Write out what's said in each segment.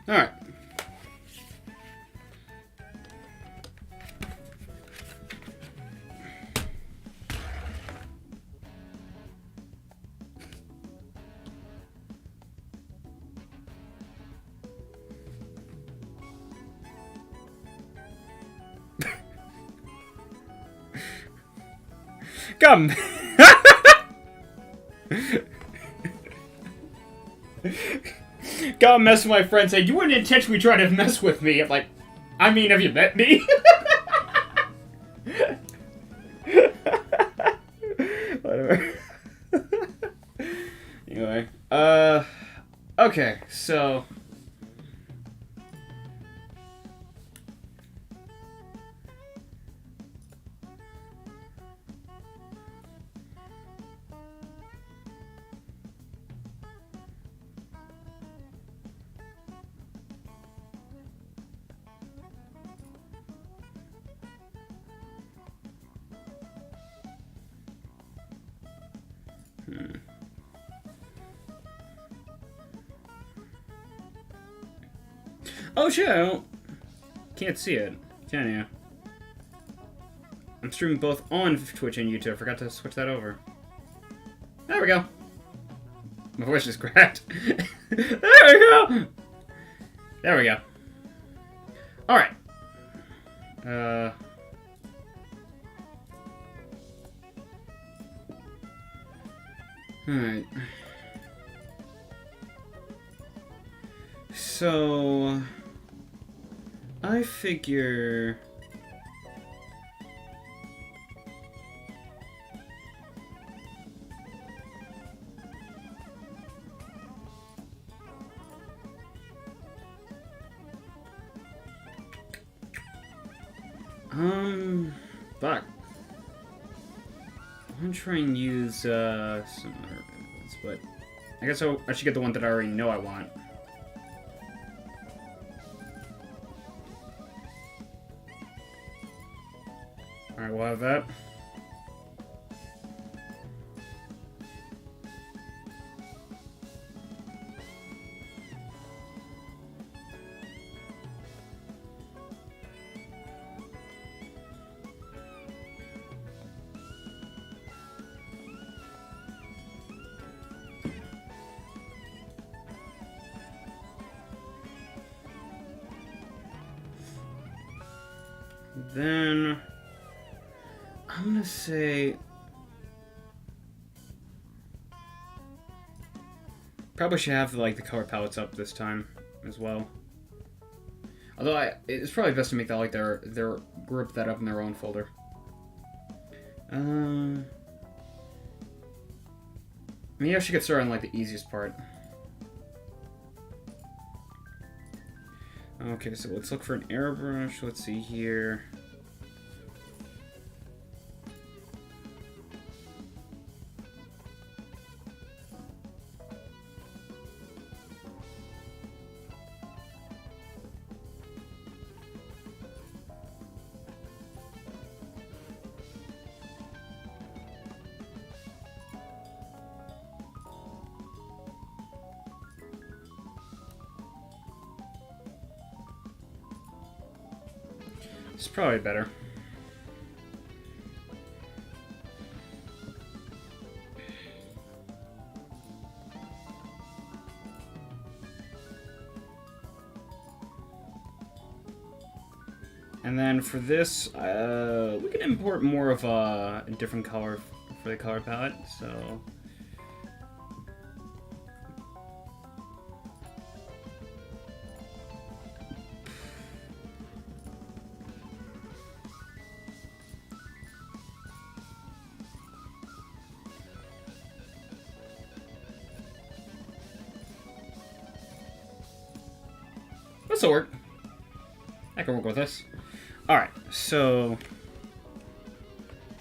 Alright. Come! Got mess with my friend saying, you wouldn't intentionally try to mess with me. I'm like, I mean, have you met me? Whatever. Anyway, okay, so... Oh shit, can't see it, can you? I'm streaming both on Twitch and YouTube. I forgot to switch that over. There we go. My voice just cracked. There we go! There we go. Alright. Alright. So... I figure... Fuck. I'm gonna try and use, some other ones, but... I guess I should get the one that I already know I want. Alright, we'll have that. Then... I'm gonna say... Probably should have, like, the color palettes up this time as well. Although, it's probably best to make that, like, their group that up in their own folder. Maybe I should get started on, like, the easiest part. Okay, so let's look for an airbrush. Let's see here. It's probably better. And then for this, we can import more of a different color for the color palette, so... This'll work. I can work with this. Alright, so...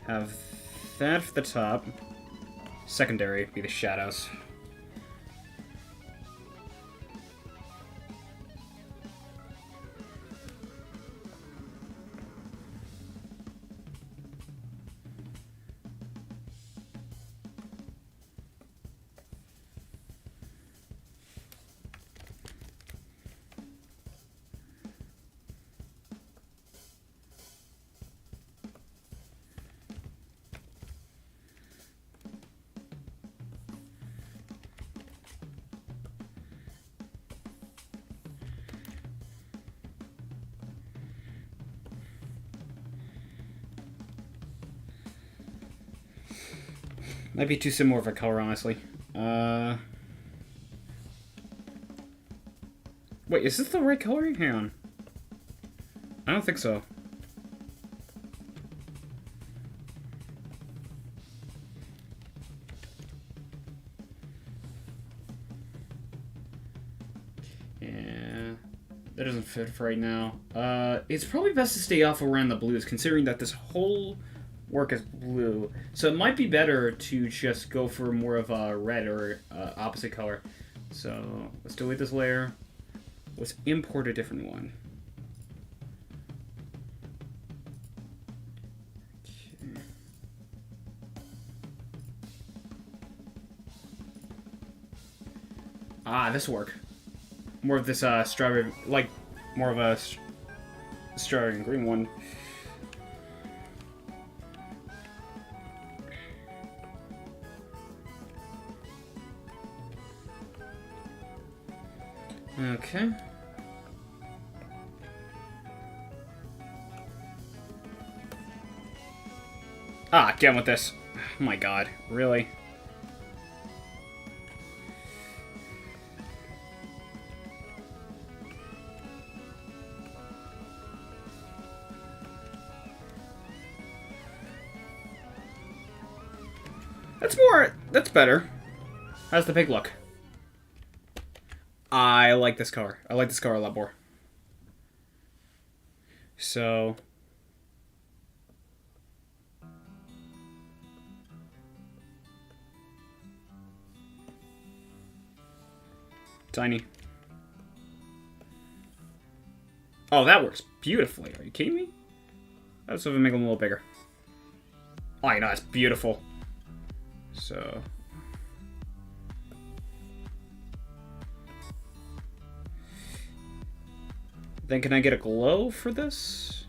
have that for the top. Secondary be the shadows. Might be too similar of a color, honestly. Wait, is this the right color? Hang on. I don't think so. Yeah, that doesn't fit for right now. It's probably best to stay off around the blues, considering that this whole work is blue. So it might be better to just go for more of a red or opposite color. So let's delete this layer. Let's import a different one. Okay. Ah, this will work. More of this strawberry, like more of a strawberry and green one. Okay. Ah, again with this. Oh my god, really? That's better. How's the pig look? I like this color. I like this color a lot more. So... tiny. Oh, that works beautifully. Are you kidding me? Let's make them a little bigger. Oh, you know, that's beautiful. So... then can I get a glow for this?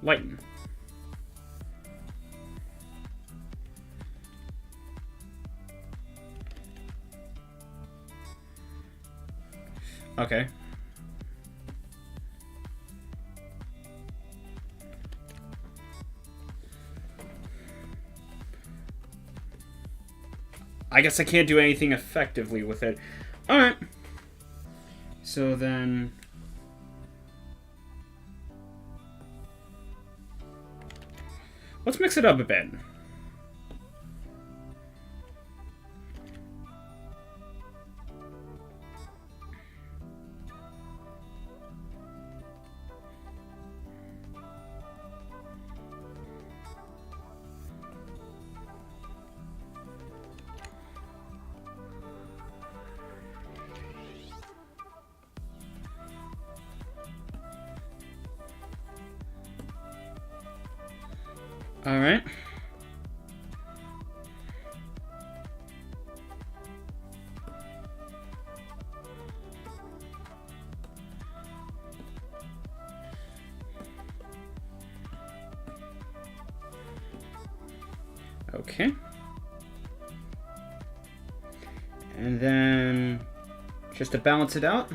Lighten. Okay. I guess I can't do anything effectively with it. Alright. So then... let's mix it up a bit. All right. Okay. And then just to balance it out,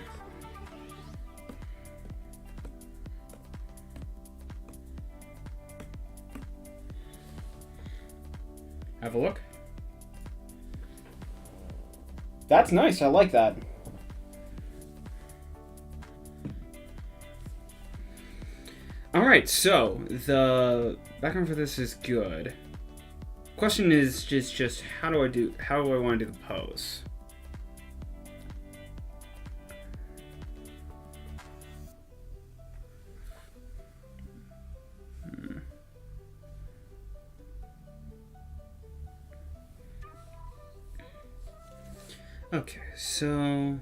have a look. That's nice. I like that. Alright, so the background for this is good. Question is just how do I want to do the pose? Okay, so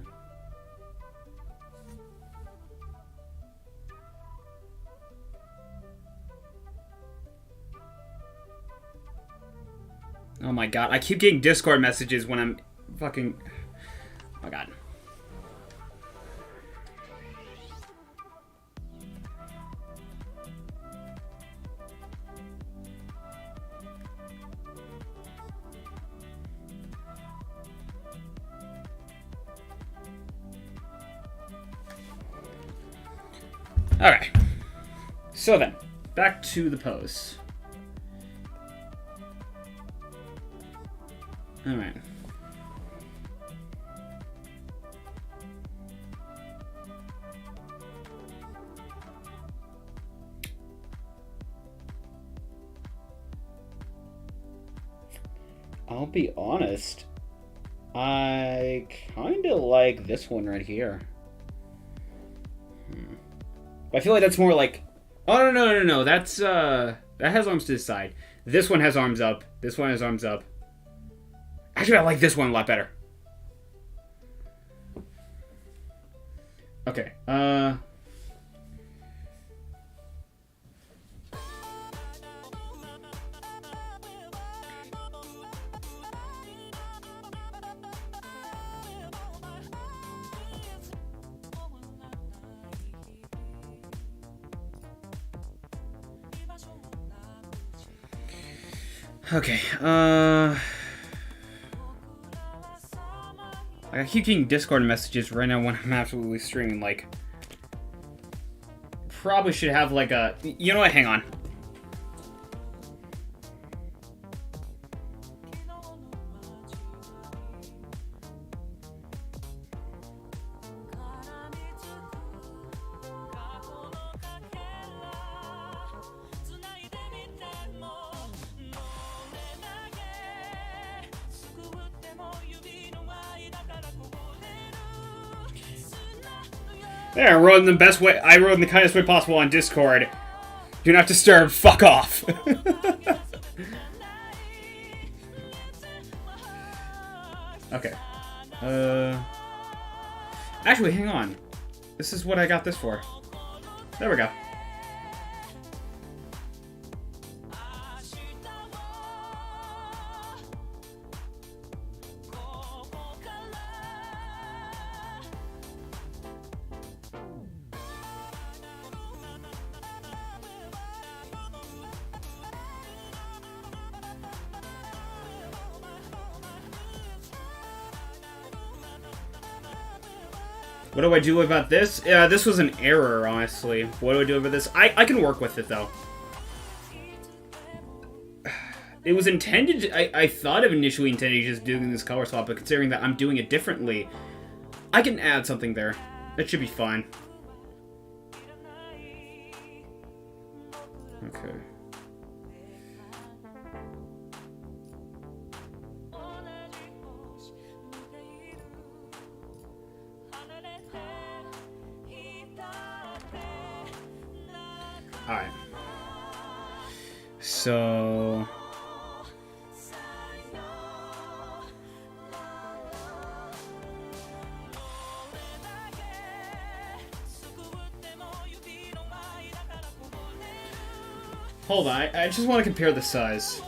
oh my god, I keep getting Discord messages when I'm fucking... oh my god. Alright. So then, back to the pose. Alright. I'll be honest. I kind of like this one right here. I feel like that's more like... Oh, no. That's, that has arms to the side. This one has arms up. This one has arms up. Actually, I like this one a lot better. Okay, Okay, I keep getting Discord messages right now when I'm absolutely streaming, like... Probably should have, like, a... You know what? Hang on. There, I wrote in the best way. I wrote in the kindest way possible on Discord. Do not disturb. Fuck off. Okay. Actually, hang on. This is what I got this for. There we go. What do I do about this? This was an error, honestly. What do I do about this? I can work with it, though. It was intended... I thought of initially intending just doing this color swap, but considering that I'm doing it differently, I can add something there. That should be fine. Okay. Alright. So... Hold on, I just want to compare the size.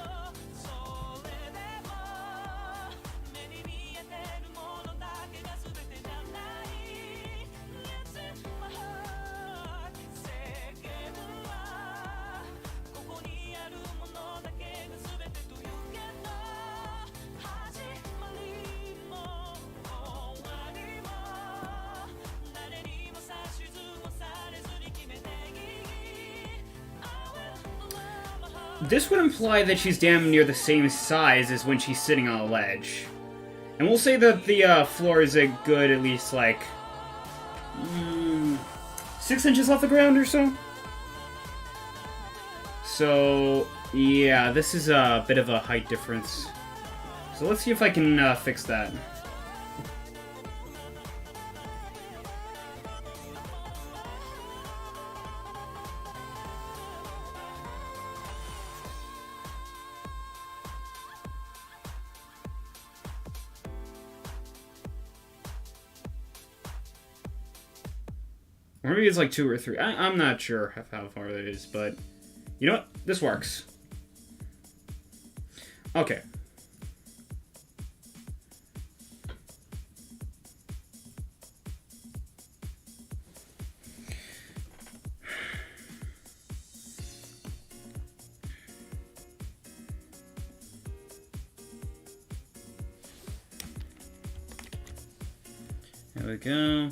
This would imply that she's damn near the same size as when she's sitting on a ledge. And we'll say that the floor is a good, at least, like... 6 inches off the ground or so? So, yeah, this is a bit of a height difference. So let's see if I can fix that. Or maybe it's like 2 or 3. I'm not sure how far that is, but you know what? This works. Okay. There we go.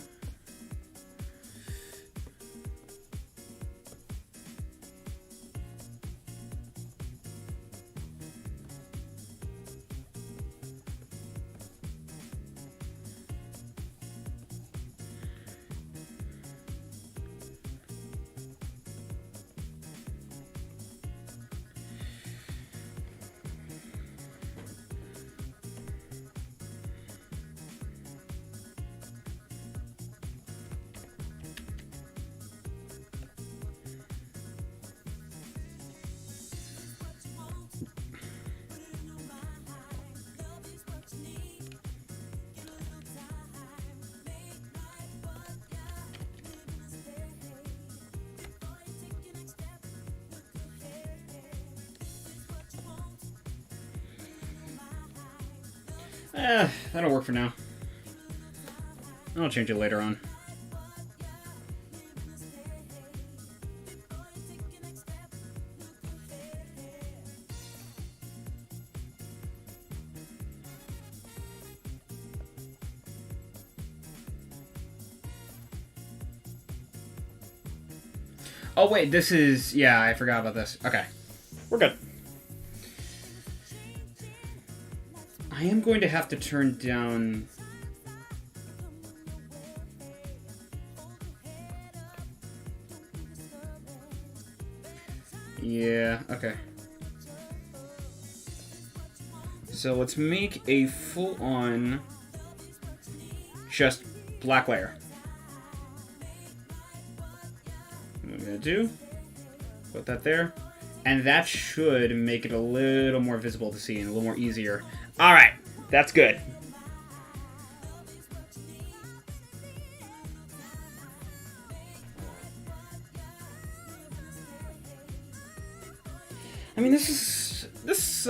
That'll work for now. I'll change it later on. Oh wait, this is... Yeah, I forgot about this. Okay. We're good. I am going to have to turn down... Yeah, okay. So let's make a full-on... just black layer. What I'm gonna do, put that there, and that should make it a little more visible to see and a little more easier. Alright, that's good. I mean, this is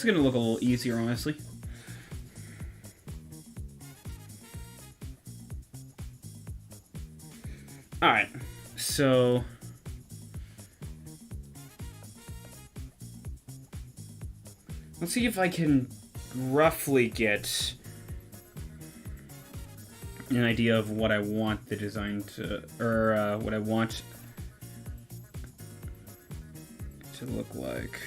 gonna look a little easier, honestly. Alright, so... let's see if I can roughly get an idea of what I want the design to... or, what I want to look like.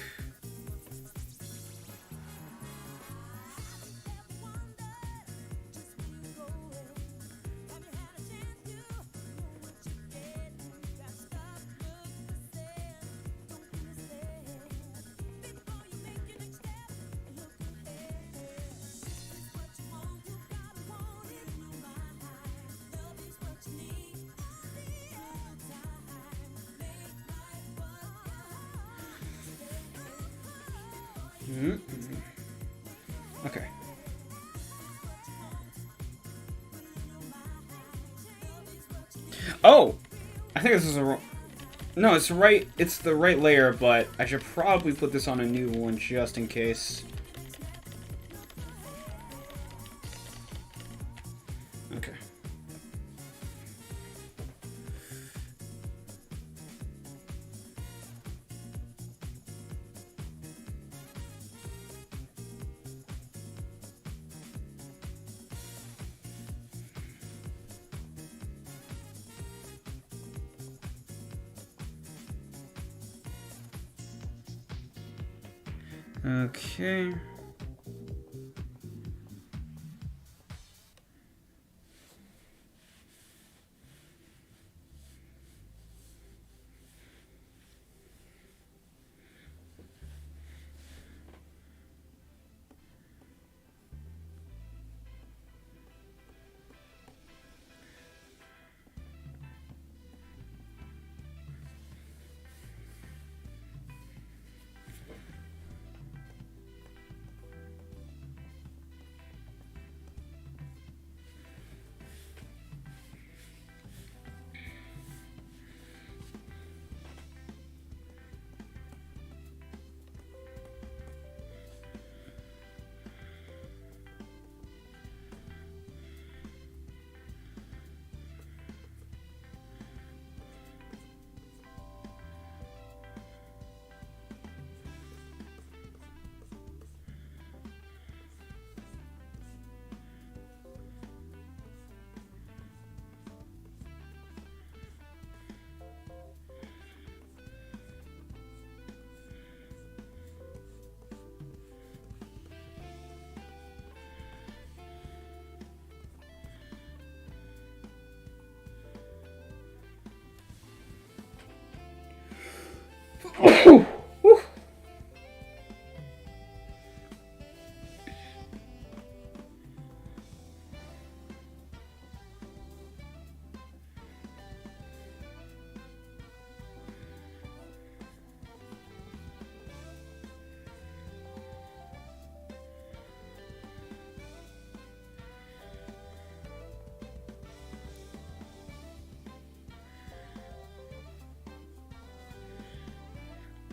Okay. Oh! I think this is a wrong... No, it's right. It's the right layer, but I should probably put this on a new one just in case. Okay. Okay.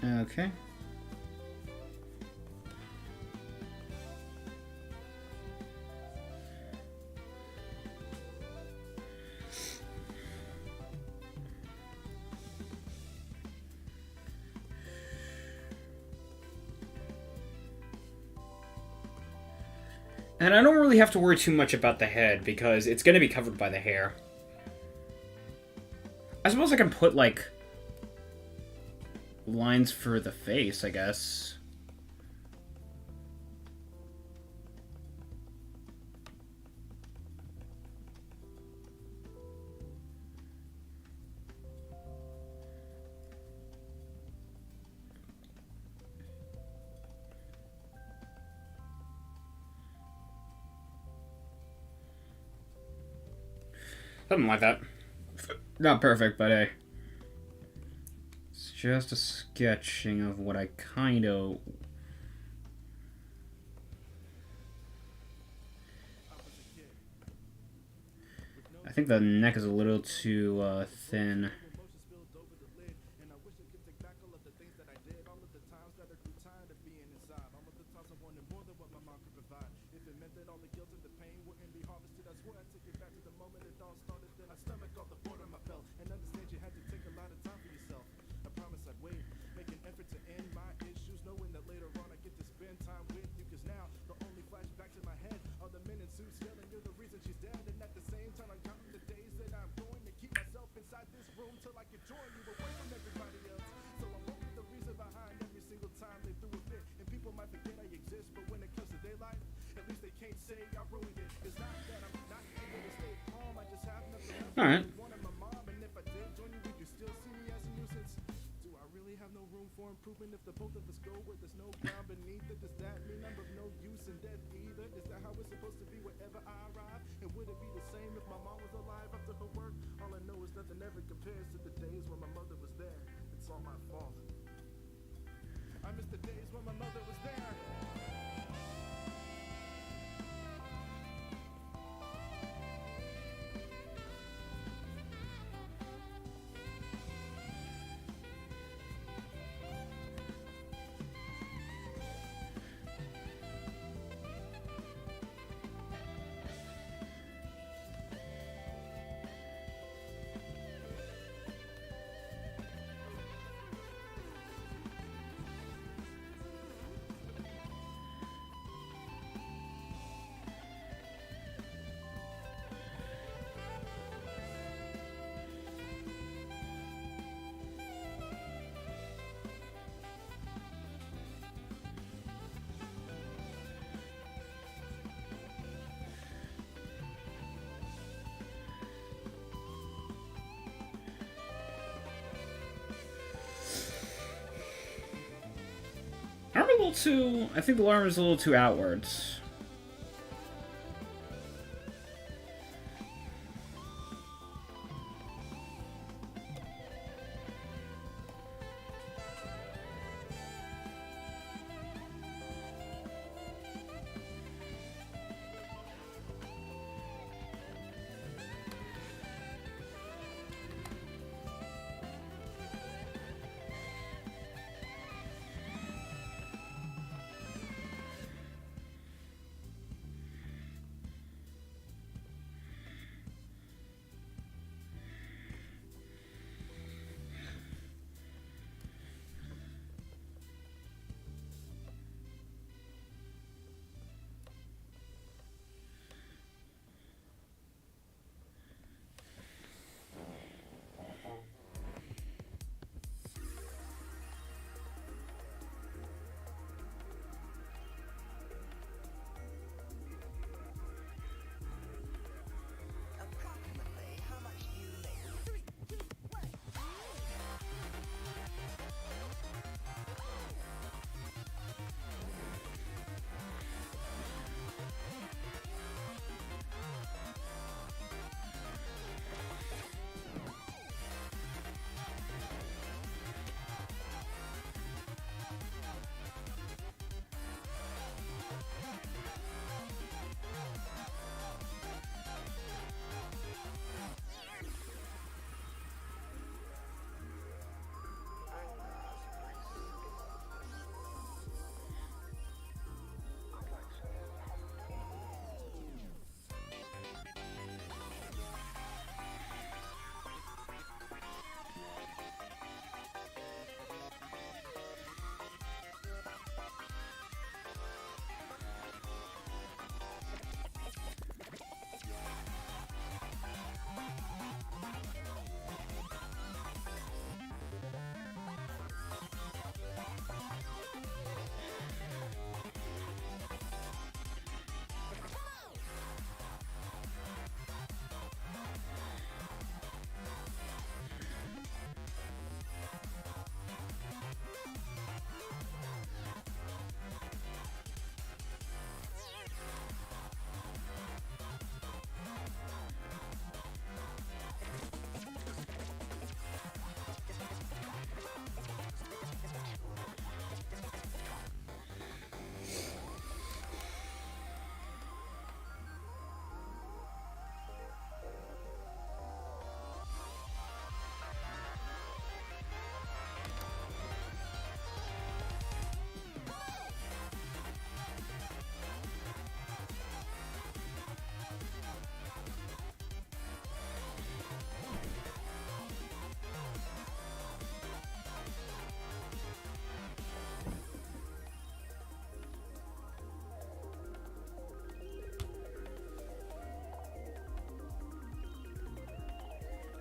Okay. And I don't really have to worry too much about the head, because it's going to be covered by the hair. I suppose I can put, like, lines for the face, I guess. Something like that. Not perfect, but hey. It's just a sketching of what I kind of... I think the neck is a little too thin. Alright. I'm a little too... I think the arm is a little too outwards.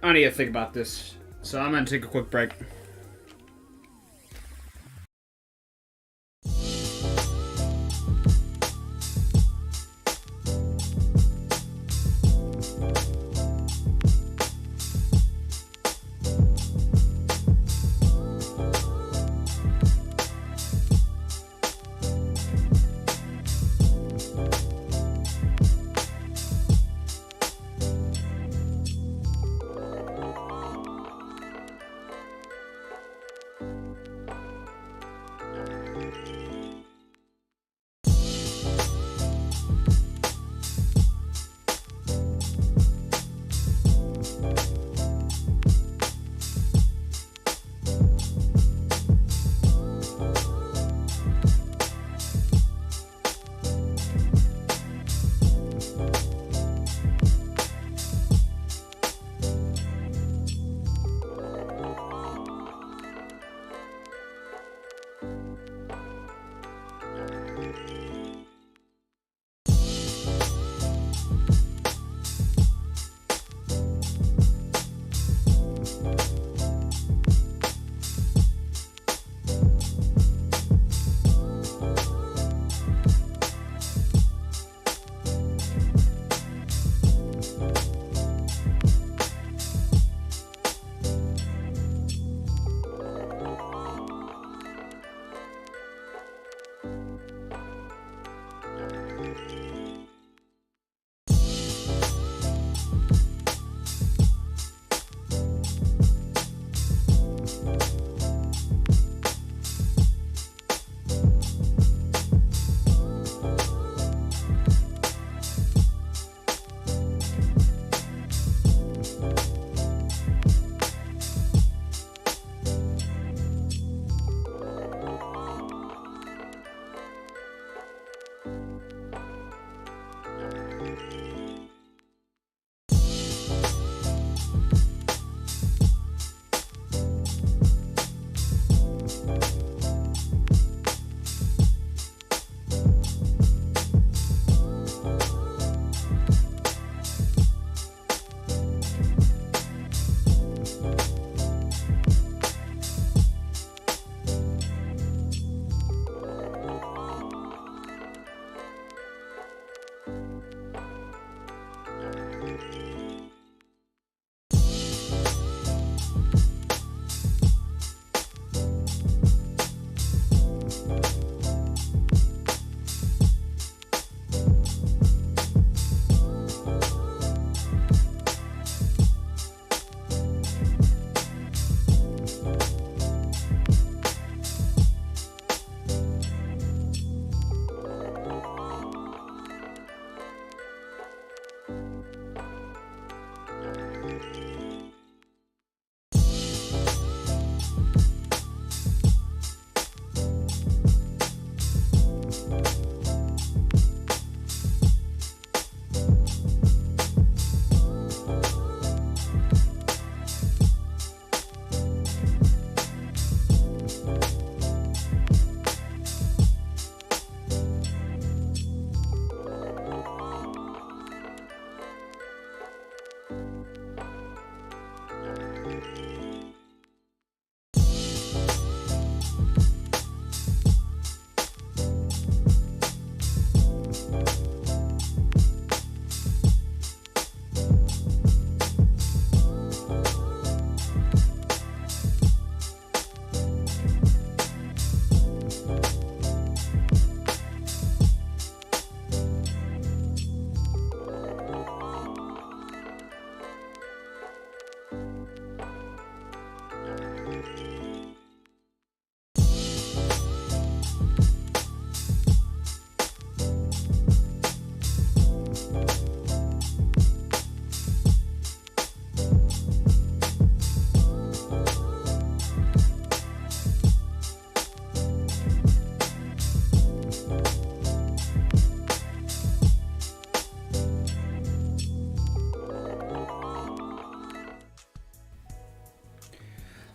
I need to think about this. So I'm gonna take a quick break.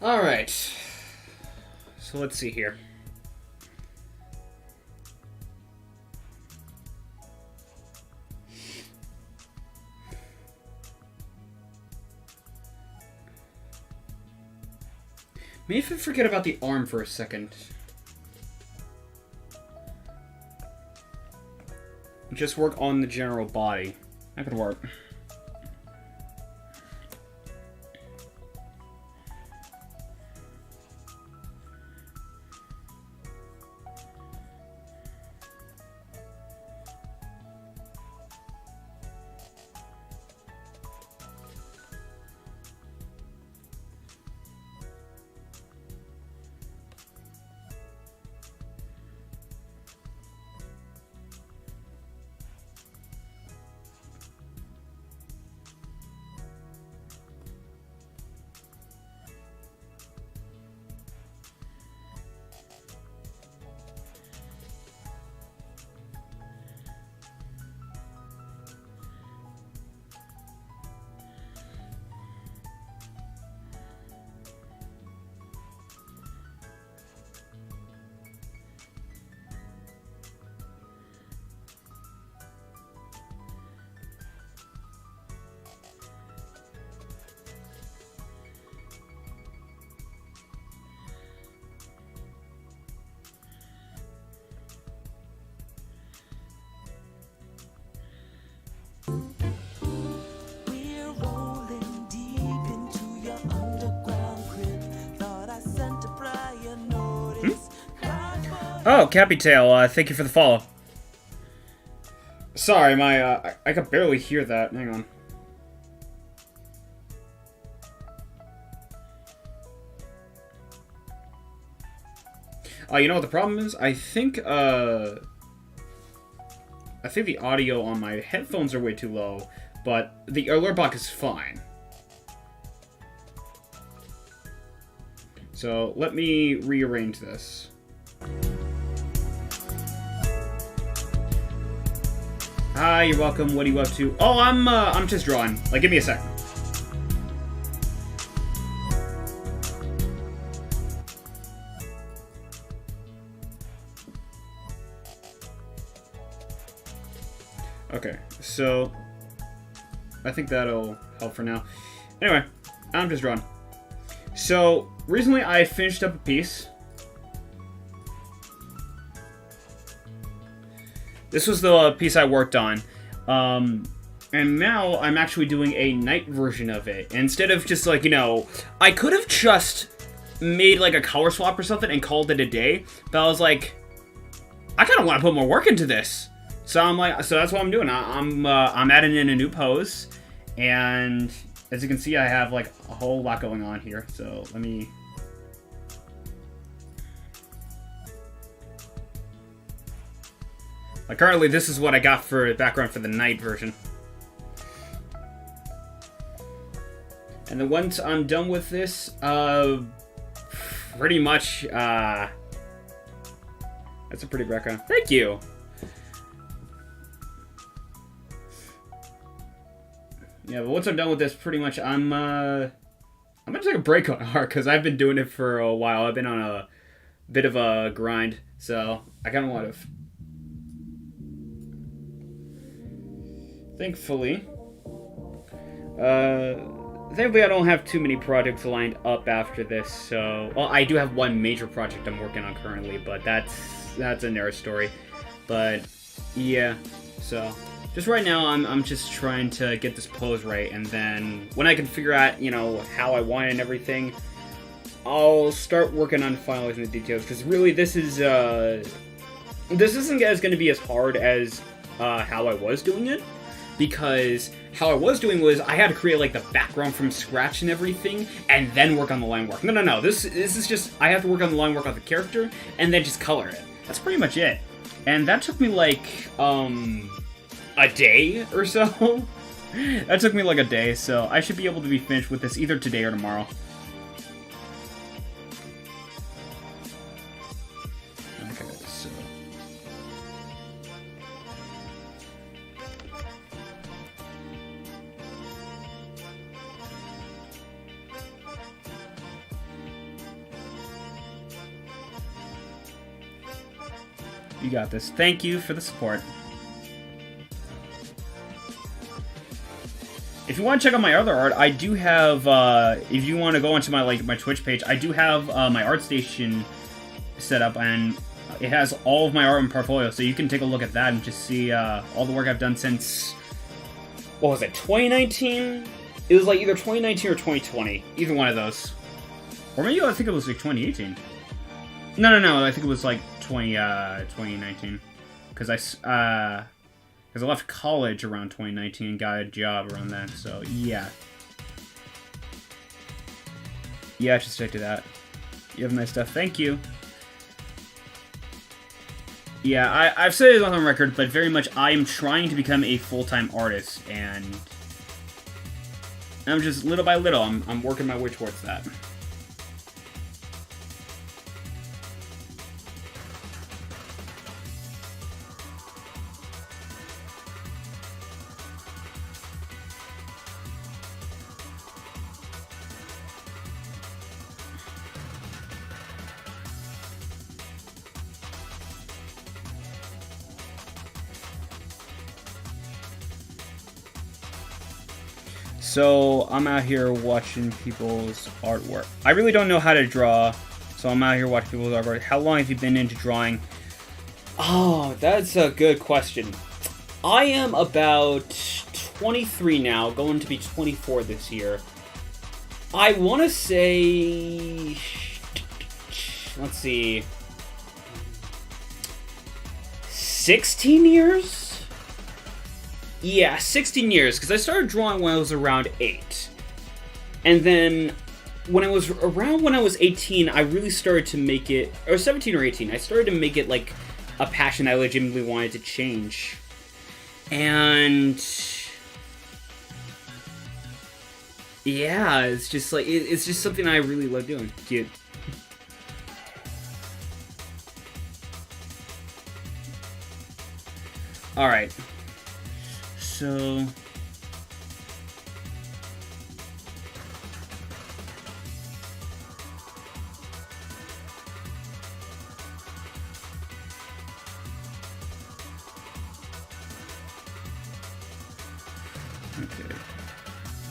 Alright. So let's see here. Maybe if I forget about the arm for a second. Just work on the general body. That could work. Oh, Cappytail, thank you for the follow. Sorry, I could barely hear that. Hang on. You know what the problem is? I think the audio on my headphones are way too low, but the alert box is fine. So, let me rearrange this. Hi, you're welcome. What are you up to? Oh, I'm just drawing. Like, give me a second. Okay, so I think that'll help for now. Anyway, I'm just drawing. So, recently I finished up a piece. This was the piece I worked on. And now I'm actually doing a night version of it. Instead of just like, you know, I could have just made like a color swap or something and called it a day. But I was like, I kind of want to put more work into this. So I'm like, so that's what I'm doing. I'm adding in a new pose. And as you can see, I have like a whole lot going on here. So let me... Like currently, this is what I got for background for the night version. And then once I'm done with this, pretty much, that's a pretty background. Thank you! Yeah, but once I'm done with this, pretty much I'm gonna take a break on art, because I've been doing it for a while. I've been on a bit of a grind, so I kind of want to... Thankfully, I don't have too many projects lined up after this, so... Well, I do have one major project I'm working on currently, but that's another story. But, yeah, so... Just right now, I'm just trying to get this pose right, and then when I can figure out, you know, how I want it and everything, I'll start working on finalizing the details, because really this isn't as going to be as hard as how I was doing it. Because how I was doing was I had to create like the background from scratch and everything, and then work on the line work. No. This is just I have to work on the line work on the character, and then just color it. That's pretty much it. And that took me like a day or so. That took me like a day, so I should be able to be finished with this either today or tomorrow. Okay, so. You got this. Thank you for the support. If you want to check out my other art, I do have, if you want to go onto my, my Twitch page, I do have, my Artstation set up, and it has all of my art and portfolio, so you can take a look at that and just see, all the work I've done since, what was it, 2019? It was, like, either 2019 or 2020. Either one of those. Or maybe I think it was, like, 2018. No, I think it was, like, 2019. Because I left college around 2019 and got a job around then, so yeah. Yeah, just stick to that. You have nice stuff. Thank you. Yeah, I've said it on record, but very much I am trying to become a full-time artist, and I'm just little by little, I'm working my way towards that. So, I'm out here watching people's artwork. I really don't know how to draw, so I'm out here watching people's artwork. How long have you been into drawing? Oh, that's a good question. I am about 23 now, going to be 24 this year. I want to say... Let's see... 16 years? Yeah, 16 years, because I started drawing when I was around 8. And then, when I was 18, I really started to make it, or 17 or 18, I started to make it, like, a passion I legitimately wanted to change. And... yeah, it's just, like, it's just something I really love doing. Cute. Alright. So... okay.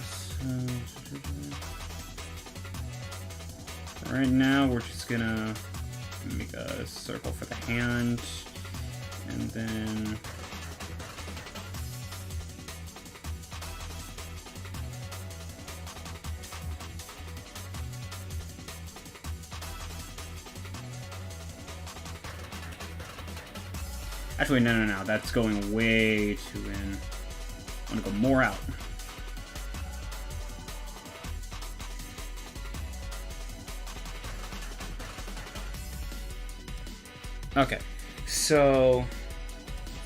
So... right now, we're just gonna make a circle for the hand, and then... actually, no. That's going way too in. I want to go more out. Okay. So...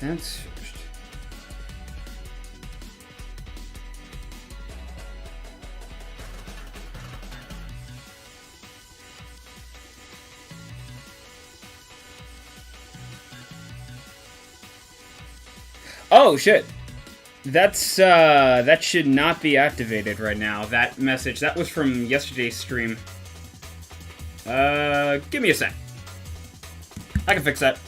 that's finished. Oh, shit. That's, that should not be activated right now. That message, that was from yesterday's stream. Give me a sec. I can fix that.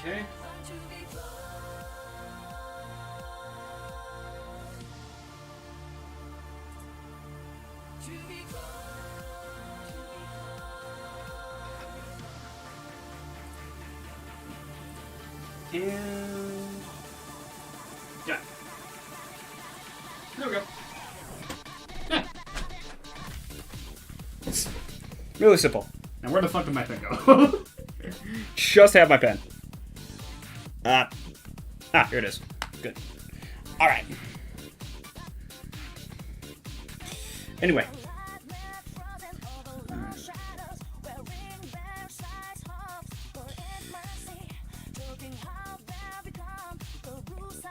Okay. And... done. There we go. Yeah. It's really simple. Now where the fuck did my pen go? Just have my pen. Here it is. Good. Alright. Anyway.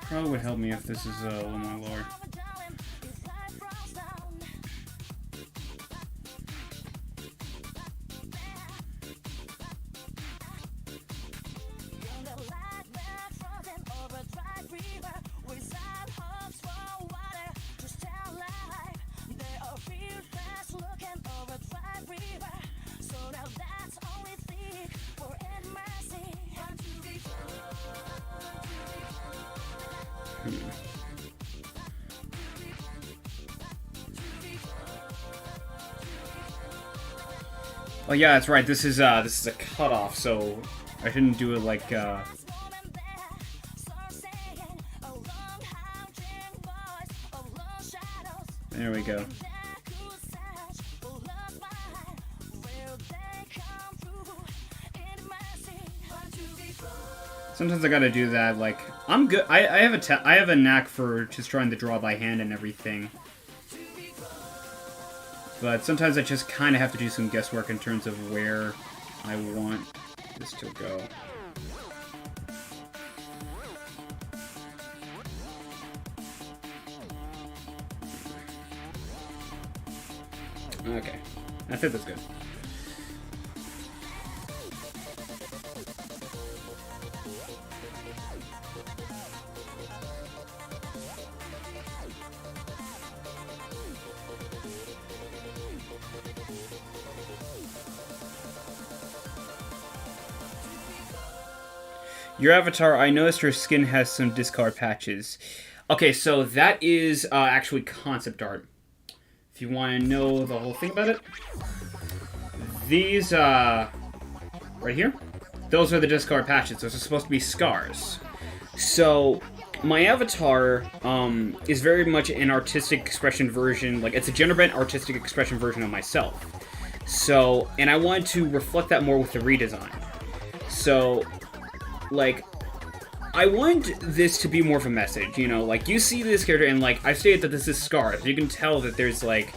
Probably would help me if this is a little more lower. Oh yeah, that's right. This is a cutoff, so I shouldn't do it like There we go. Sometimes I gotta do that. Like I'm good. I have a knack for just trying to draw by hand and everything. But sometimes I just kind of have to do some guesswork in terms of where I want this to go. Okay, I think that's good. Your avatar, I noticed your skin has some discard patches. Okay, so that is actually concept art. If you want to know the whole thing about it, these, right here, those are the discard patches. Those are supposed to be scars. So, my avatar is very much an artistic expression version, like, it's a gender-bent artistic expression version of myself. So, and I wanted to reflect that more with the redesign. So, like, I want this to be more of a message, you know, like, you see this character, and, like, I've stated that this is scars. You can tell that there's, like,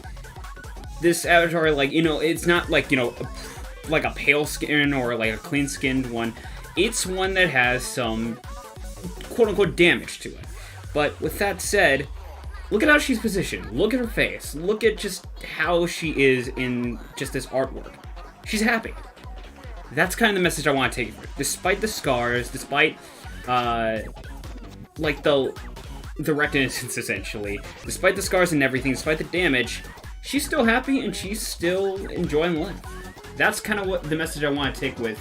this avatar, like, you know, it's not, like, you know, like a pale skin or, like, a clean-skinned one. It's one that has some quote-unquote damage to it. But with that said, look at how she's positioned. Look at her face. Look at just how she is in just this artwork. She's happy. That's kind of the message I want to take. Despite the scars, despite, like, the reticence, essentially. Despite the scars and everything, despite the damage, she's still happy and she's still enjoying life. That's kind of what the message I want to take with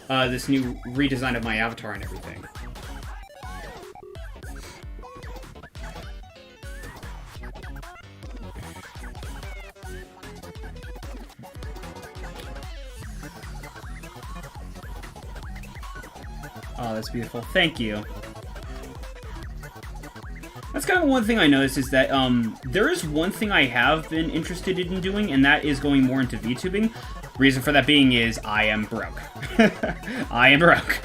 this new redesign of my avatar and everything. Oh, that's beautiful. Thank you. That's kind of one thing I noticed is that there is one thing I have been interested in doing, and that is going more into VTubing. Reason for that being is I am broke. I am broke.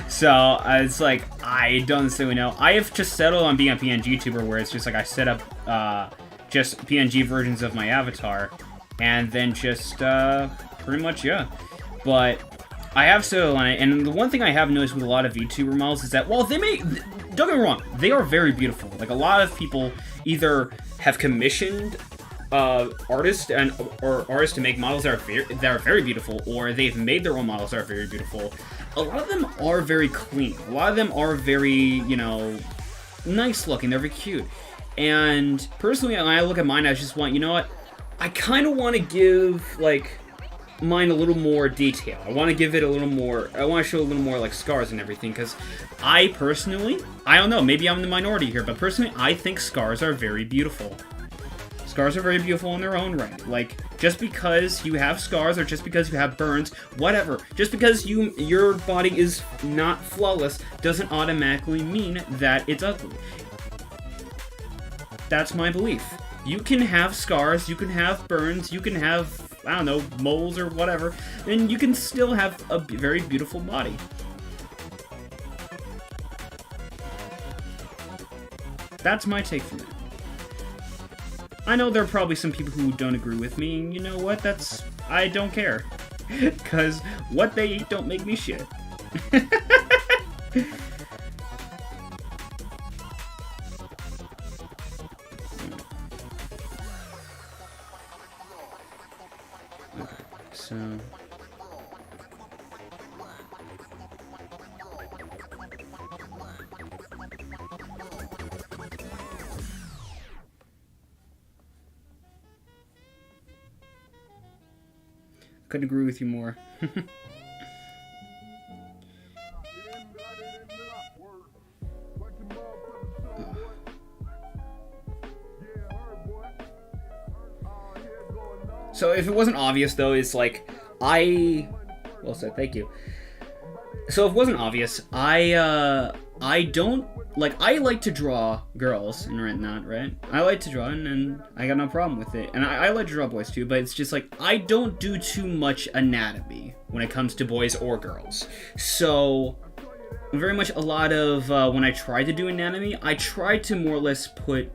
So it's like, I don't necessarily know. I have just settled on being a PNG tuber where it's just like I set up just PNG versions of my avatar, and then just pretty much, yeah. But I have settled on it, and the one thing I have noticed with a lot of VTuber models is that, well, they may, don't get me wrong, they are very beautiful. Like, a lot of people either have commissioned artists or artists to make models that are very beautiful, or they've made their own models that are very beautiful. A lot of them are very clean. A lot of them are very, you know, nice looking. They're very cute. And personally, when I look at mine, I just want, you know what? I kind of want to give, like, mine a little more detail. I want to give it a little more, I want to show a little more, like, scars and everything, because I personally, I don't know, maybe I'm in the minority here, but personally, I think scars are very beautiful. Scars are very beautiful in their own right. Like, just because you have scars, or just because you have burns, whatever, just because your body is not flawless, doesn't automatically mean that it's ugly. That's my belief. You can have scars, you can have burns, you can have, I don't know, moles or whatever, and you can still have a very beautiful body. That's my take from it. I know there are probably some people who don't agree with me, and you know what, I don't care. Because what they eat don't make me shit. So couldn't agree with you more. So if it wasn't obvious though, it's like Well said, thank you. So if it wasn't obvious, I don't, like, I like to draw girls and whatnot, right? I like to draw, and I got no problem with it. And I like to draw boys too, but it's just like, I don't do too much anatomy when it comes to boys or girls. So, very much a lot of, when I try to do anatomy, I try to more or less put,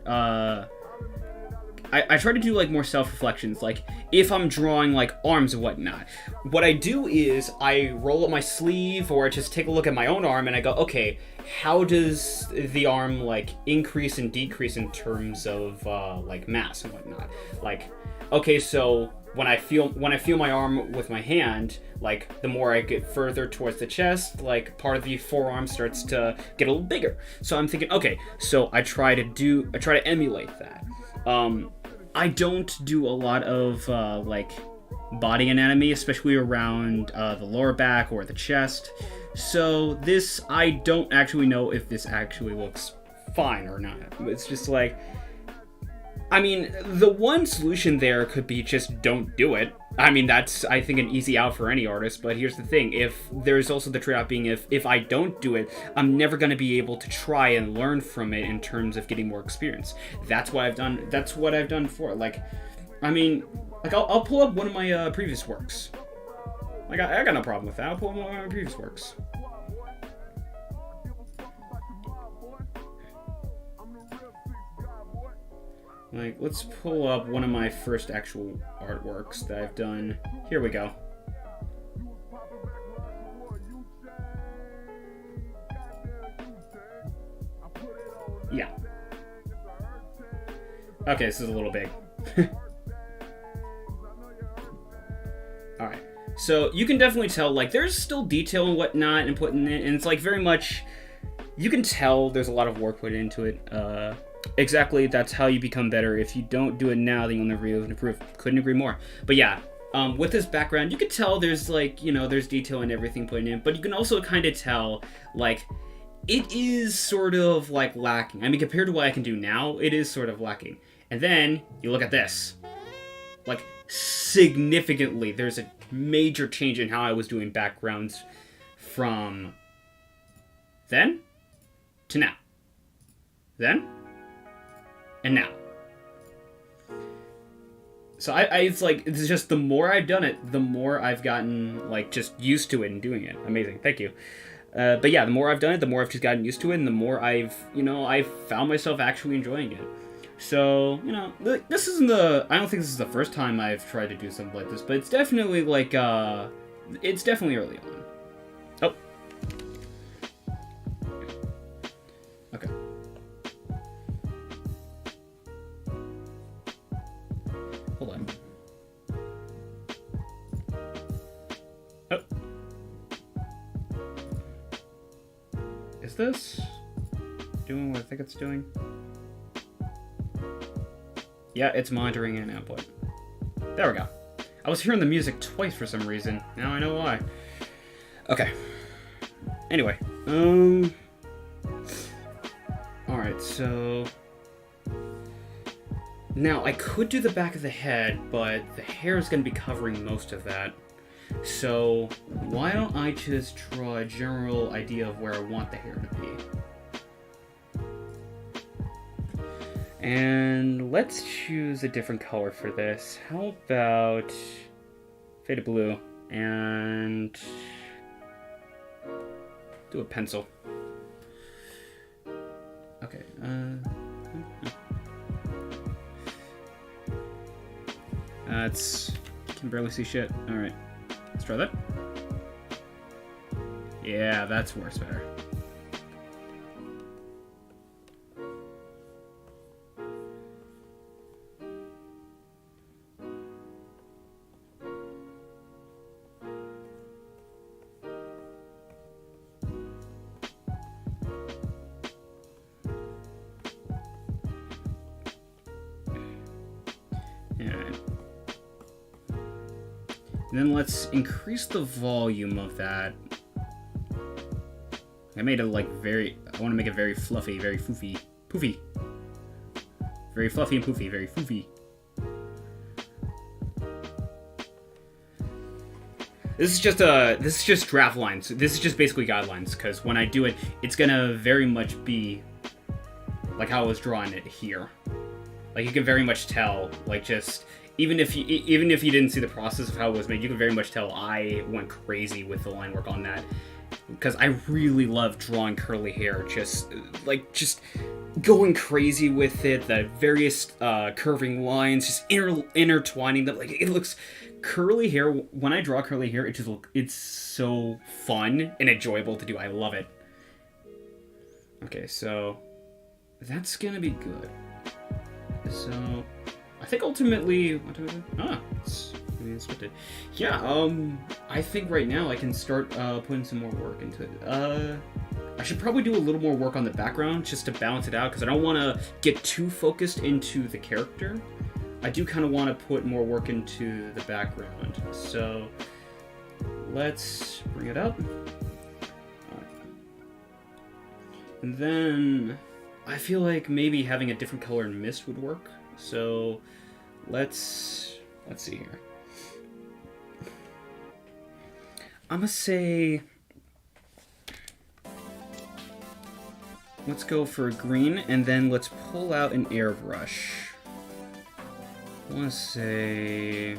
I try to do, like, more self-reflections, like, if I'm drawing, like, arms and whatnot. What I do is, I roll up my sleeve, or I just take a look at my own arm, and I go, okay, how does the arm, like, increase and decrease in terms of, like, mass and whatnot? Like, okay, so, when I feel my arm with my hand, like, the more I get further towards the chest, like, part of the forearm starts to get a little bigger. So I'm thinking, okay, so I try to emulate that. I don't do a lot of, like, body anatomy, especially around the lower back or the chest. So this, I don't actually know if this actually looks fine or not. It's just like, I mean, the one solution there could be just don't do it. I mean, that's, I think, an easy out for any artist, but here's the thing. If there's also the trade-off being if I don't do it, I'm never going to be able to try and learn from it in terms of getting more experience. That's what I've done. That's what I've done for, like, I mean, like, I'll pull up one of my previous works. Like, I got no problem with that. I'll pull up one of my previous works. Like, let's pull up one of my first actual artworks that I've done. Here we go. Yeah. Okay, this is a little big. Alright. So, you can definitely tell, like, there's still detail and whatnot and putting it, and it's, like, very much... You can tell there's a lot of work put into it. Exactly, that's how you become better. If you don't do it now, then you'll never be able to improve. Couldn't agree more. But yeah, with this background, you can tell there's, like, you know, there's detail and everything put in, but you can also kind of tell, like, it is sort of, like, lacking. I mean, compared to what I can do now, it is sort of lacking. And then, you look at this. Like, significantly, there's a major change in how I was doing backgrounds from then to now. Then and now. So it's like, it's just the more I've done it, the more I've gotten, like, just used to it and doing it. Amazing, thank you. But yeah, the more I've done it, the more I've just gotten used to it, and the more I've found myself actually enjoying it. So, you know, this isn't I don't think this is the first time I've tried to do something like this, but it's definitely, like, it's definitely early on. Oh. Okay. Hold on. Oh. Is this doing what I think it's doing? Yeah, it's monitoring an output. There we go. I was hearing the music twice for some reason. Now I know why. Okay. Anyway, alright, so... Now, I could do the back of the head, but the hair is going to be covering most of that. So, why don't I just draw a general idea of where I want the hair to be? And let's choose a different color for this. How about faded blue and do a pencil. Okay, it's can barely see shit. All right, let's try that. Yeah, that's worse, better. And then let's increase the volume of that. I made it like I want to make it very fluffy, very foofy. Poofy. Very fluffy and poofy, very foofy. This is just draft lines. This is just basically guidelines, because when I do it, it's gonna very much be like how I was drawing it here. Like, you can very much tell, like, just even if you didn't see the process of how it was made, you can very much tell I went crazy with the line work on that, because I really love drawing curly hair, just going crazy with it, the various curving lines, just intertwining them. Like, it looks curly hair. When I draw curly hair, it's so fun and enjoyable to do. I love it. Okay, so that's gonna be good. So I think ultimately, what do I do? It's scripted. Yeah, I think right now I can start putting some more work into it. I should probably do a little more work on the background just to balance it out, because I don't want to get too focused into the character. I do kind of want to put more work into the background. So let's bring it up. And then I feel like maybe having a different color in mist would work. So let's see here. I'm gonna say, let's go for green, and then let's pull out an airbrush. I want to say,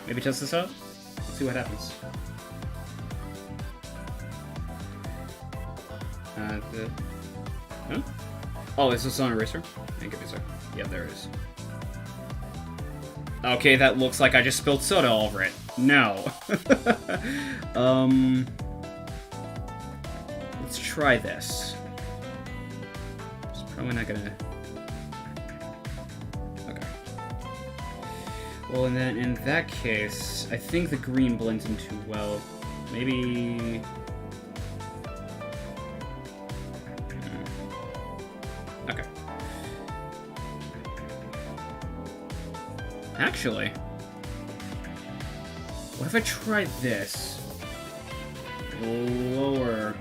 maybe test this out? Let's see what happens. Huh? Oh, is this on eraser? Give me a second. Yeah, there it is. Okay, that looks like I just spilled soda all over it. No. Let's try this. It's probably not gonna... Okay. Well, and then in that case, I think the green blends in too well. Maybe... Okay. Actually, what if I try this? Lower.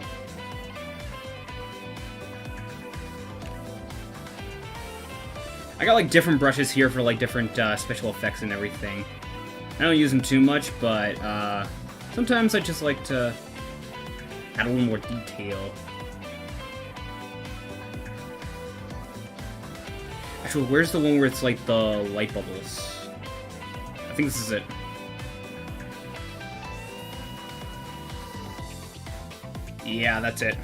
I got like different brushes here for like different special effects and everything. I don't use them too much, but sometimes I just like to add a little more detail. Actually, where's the one where it's like the light bubbles? I think this is it. Yeah, that's it.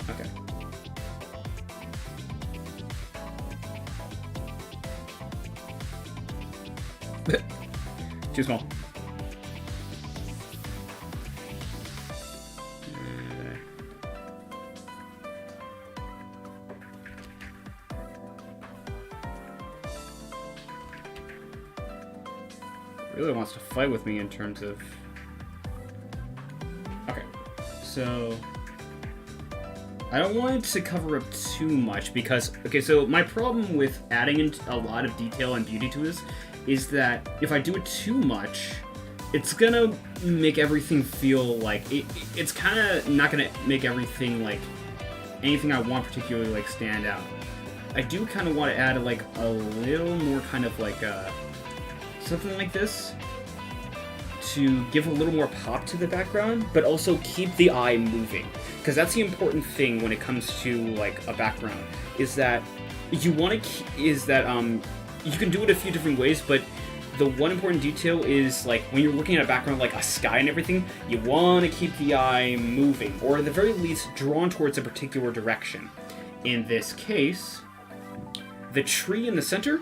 Okay. Too small. Really wants to fight with me in terms of... Okay, so... I don't want it to cover up too much because... Okay, so my problem with adding in a lot of detail and beauty to this is that if I do it too much, it's gonna make everything feel like... It's kind of not gonna make everything, like, anything I want particularly, like, stand out. I do kind of want to add, like, a little more kind of, like, something like this to give a little more pop to the background, but also keep the eye moving. Because that's the important thing when it comes to like a background, is that you want to you can do it a few different ways, but the one important detail is like when you're looking at a background like a sky and everything, you want to keep the eye moving, or at the very least drawn towards a particular direction. In this case, the tree in the center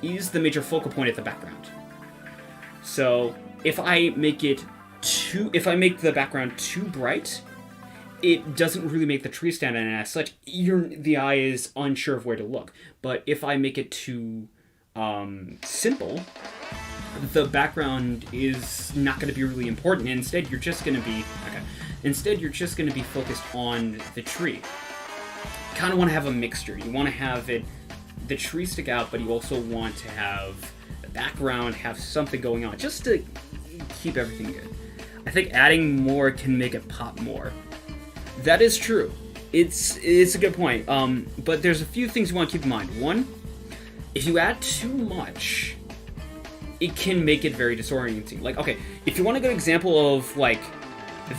is the major focal point at the background. So if I make the background too bright, it doesn't really make the tree stand out, and as such, the eye is unsure of where to look. But if I make it too simple, the background is not going to be really important. And instead, you're just going to be focused on the tree. Kind of want to have a mixture. You want to have the tree stick out, but you also want to have the background have something going on, just to keep everything good. I think adding more can make it pop more. That is true. It's a good point. But there's a few things you want to keep in mind. One, if you add too much, it can make it very disorienting. Like, okay, if you want a good example of, like,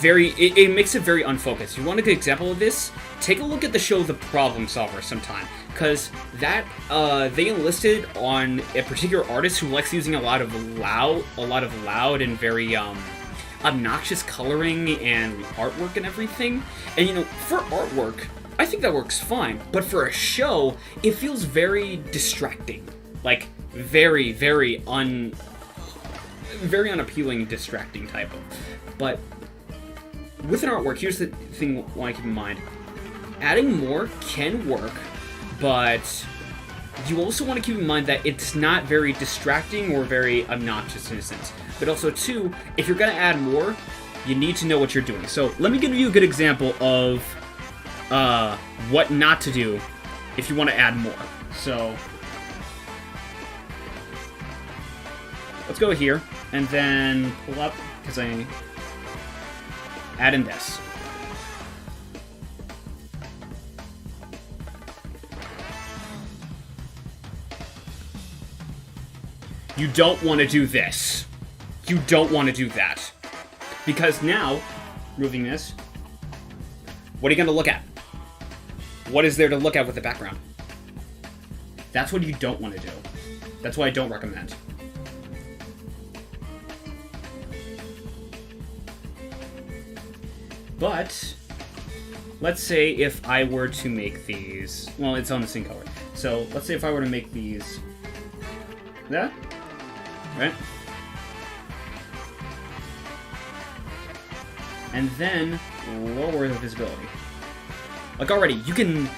it makes it very unfocused. You want a good example of this? Take a look at the show The Problem Solver sometime, because that they enlisted on a particular artist who likes using a lot of loud and very obnoxious coloring and artwork and everything. And you know, for artwork, I think that works fine, but for a show, it feels very distracting. Like very, very unappealing, distracting type of. But with an artwork, here's the thing I want to keep in mind. Adding more can work, but you also want to keep in mind that it's not very distracting or very obnoxious in a sense. But also, too, if you're going to add more, you need to know what you're doing. So let me give you a good example of what not to do if you want to add more. So let's go here, and then pull up, because I add in this. You don't want to do this. You don't want to do that. Because now, moving this, what are you going to look at? What is there to look at with the background? That's what you don't want to do. That's what I don't recommend. But let's say if I were to make these, well, it's on the same color. So let's say if I were to make these, that, right? And then lower the visibility. Like already, you can,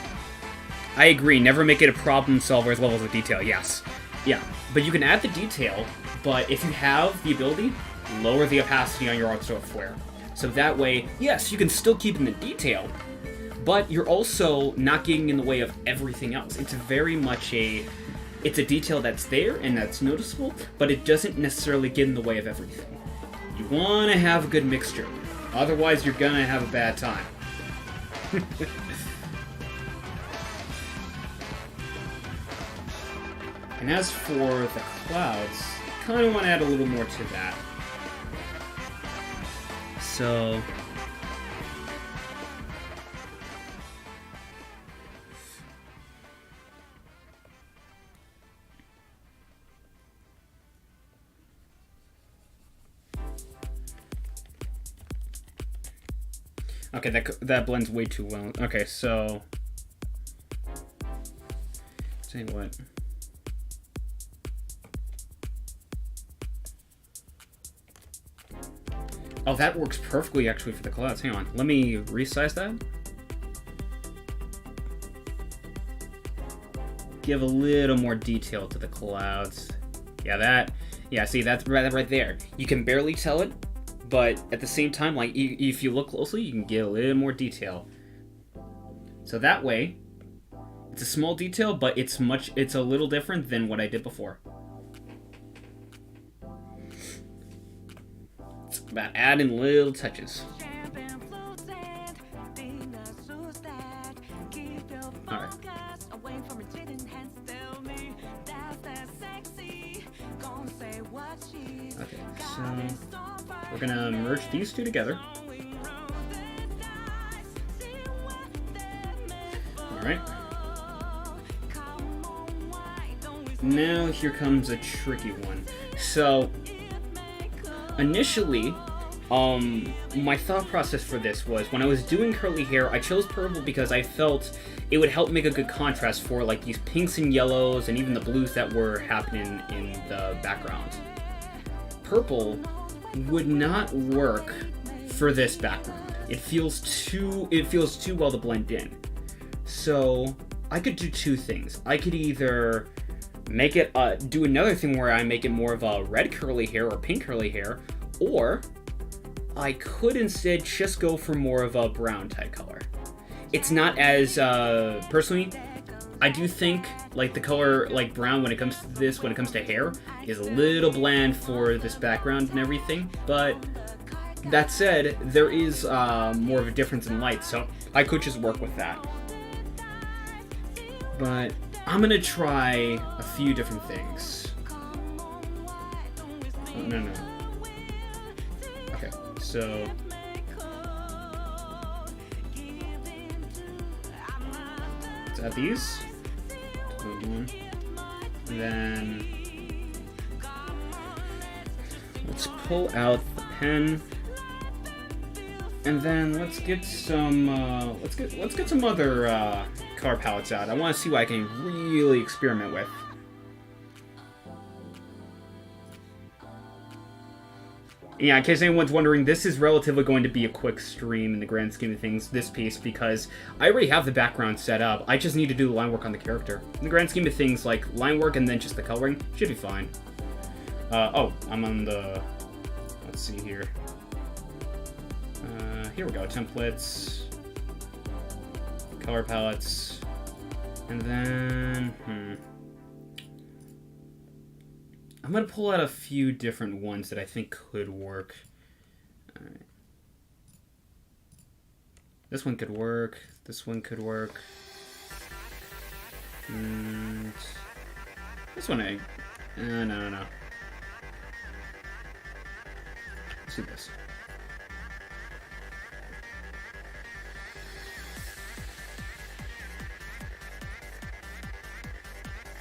I agree, never make it a problem solver's levels of detail, yes. Yeah, but you can add the detail, but if you have the ability, lower the opacity on your art software. So that way, yes, you can still keep in the detail, but you're also not getting in the way of everything else. It's very much it's a detail that's there and that's noticeable, but it doesn't necessarily get in the way of everything. You want to have a good mixture, otherwise you're gonna have a bad time. And as for the clouds, kind of want to add a little more to that. So okay, that blends way too well. Okay, so saying what? Oh, that works perfectly, actually, for the clouds. Hang on. Let me resize that. Give a little more detail to the clouds. Yeah, see, that's right there. You can barely tell it, but at the same time, like, if you look closely, you can get a little more detail. So that way, it's a small detail, but it's a little different than what I did before. About adding little touches. Alright. Okay, so we're gonna merge these two together. Alright. Now here comes a tricky one. So initially, my thought process for this was, when I was doing curly hair, I chose purple because I felt it would help make a good contrast for like these pinks and yellows and even the blues that were happening in the background. Purple would not work for this background. It feels too well to blend in. So I could do two things. I could either make it do another thing where I make it more of a red curly hair or pink curly hair, or I could instead just go for more of a brown type color. It's not as personally, I do think like the color like brown when it comes to this, when it comes to hair, is a little bland for this background and everything, but that said, there is more of a difference in light, so I could just work with that. But I'm gonna try a few different things. Oh, no. Okay, so... let's add these. And then... let's pull out the pen. And then let's get some, let's get some other, color palettes out. I want to see what I can really experiment with. Yeah, in case anyone's wondering, this is relatively going to be a quick stream in the grand scheme of things, this piece, because I already have the background set up. I just need to do the line work on the character. In the grand scheme of things, like, line work and then just the coloring should be fine. Oh, I'm on the... let's see here. Here we go, templates, color palettes, and then, I'm gonna pull out a few different ones that I think could work. All right. This one could work, this one could work, and this one no. Let's do this.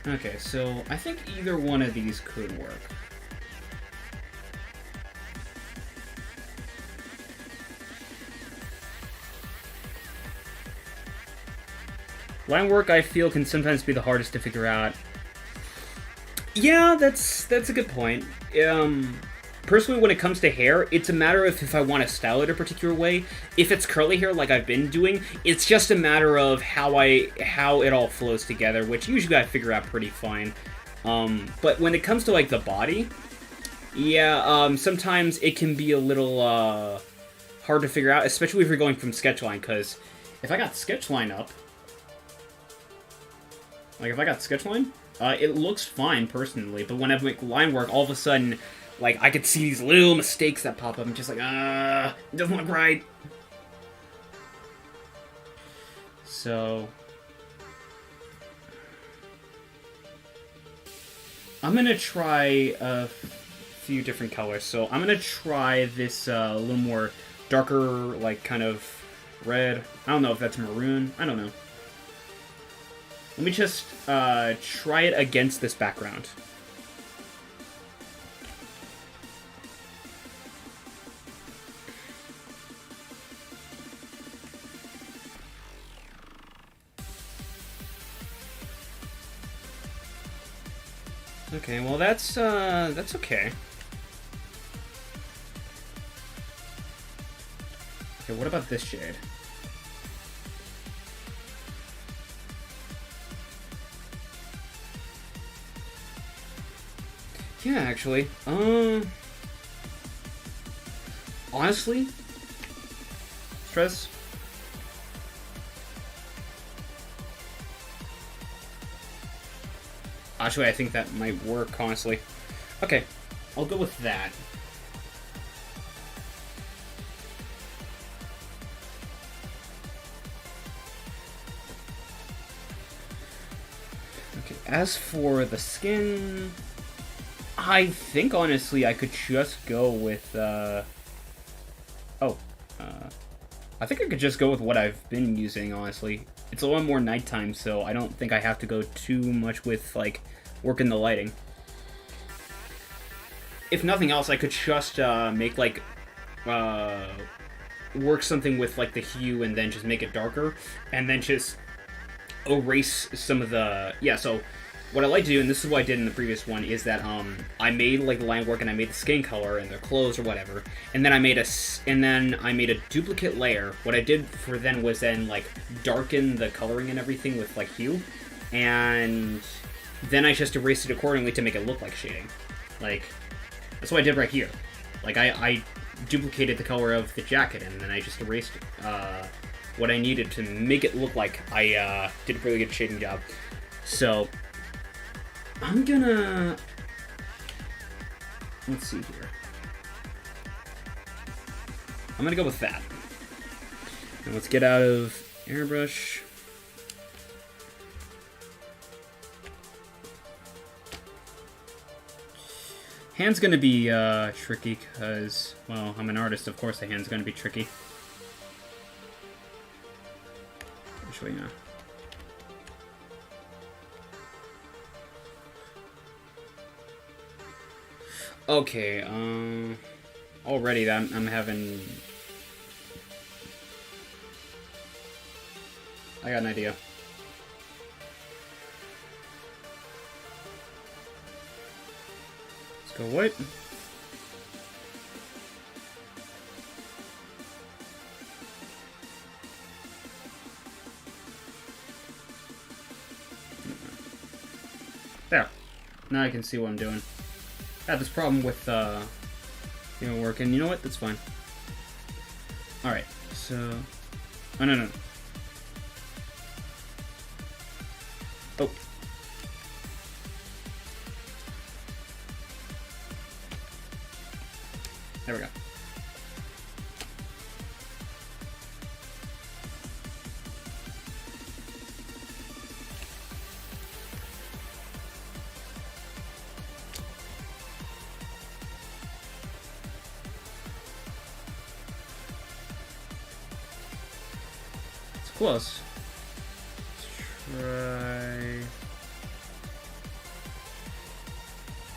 Okay, so I think either one of these could work. Line work, I feel, can sometimes be the hardest to figure out. Yeah, that's a good point. Personally, when it comes to hair, it's a matter of if I want to style it a particular way. If it's curly hair like I've been doing, it's just a matter of how it all flows together, which usually I figure out pretty fine. But when it comes to like the body, yeah, sometimes it can be a little hard to figure out, especially if you're going from sketchline, because if I got sketchline up, it looks fine personally, but when I make line work, all of a sudden, like, I could see these little mistakes that pop up. I'm just like, it doesn't look right. So... I'm gonna try a few different colors. So I'm gonna try this a little more darker, like, kind of red. I don't know if that's maroon. I don't know. Let me just try it against this background. Okay, well that's okay. Okay, what about this shade? Yeah, actually, honestly, stress. Actually, I think that might work, honestly. Okay, I'll go with that. Okay, as for the skin, I think, honestly, I could just go with, I think I could just go with what I've been using, honestly. It's a lot more nighttime, so I don't think I have to go too much with, like, working the lighting. If nothing else, I could just, make, like, work something with, like, the hue and then just make it darker, and then just erase some of the... Yeah, so what I like to do, and this is what I did in the previous one, is that, I made, like, the line work and I made the skin color and their clothes or whatever, and then I made a duplicate layer. What I did for then was then, like, darken the coloring and everything with, like, hue, and then I just erased it accordingly to make it look like shading. Like, that's what I did right here. Like, I duplicated the color of the jacket, and then I just erased what I needed to make it look like I did a really good shading job. So I'm gonna... let's see here. I'm gonna go with that. And let's get out of airbrush. Hand's gonna be tricky, because, well, I'm an artist, of course the hand's gonna be tricky. Actually, no. Okay, already I'm having... I got an idea. Let's go white. There. Now I can see what I'm doing. I had this problem with, working. You know what? That's fine. Alright, so... Oh, no. Oh. There we go. It's close. Let's try...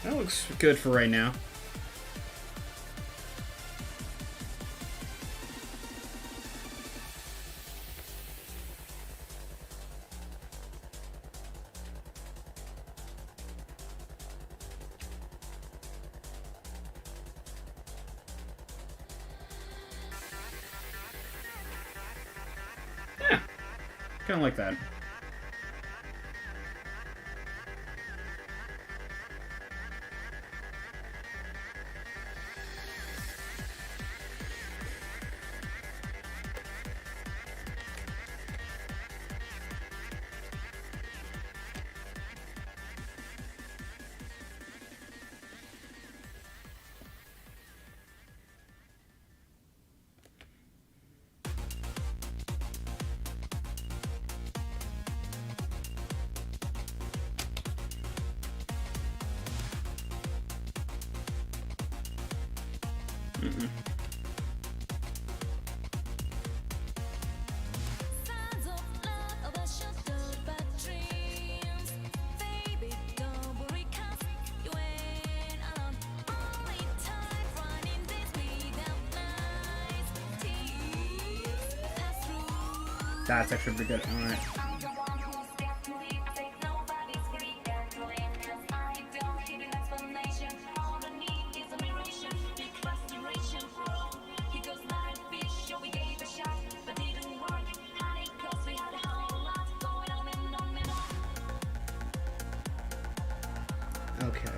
That looks good for right now. Yeah, kind of like that. Mm-mm. That's actually pretty good. Alright. Okay.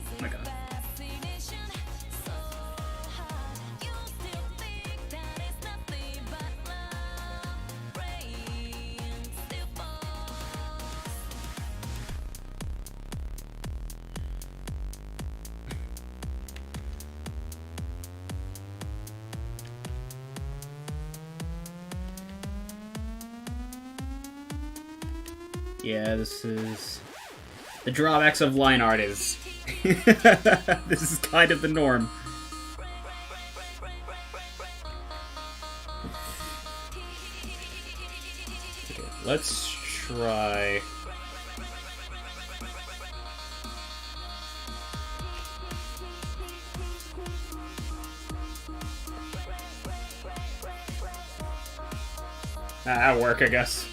Oh my god. Yeah, this is... The drawbacks of line art is... this is kind of the norm. Okay, let's try... That'll work, I guess.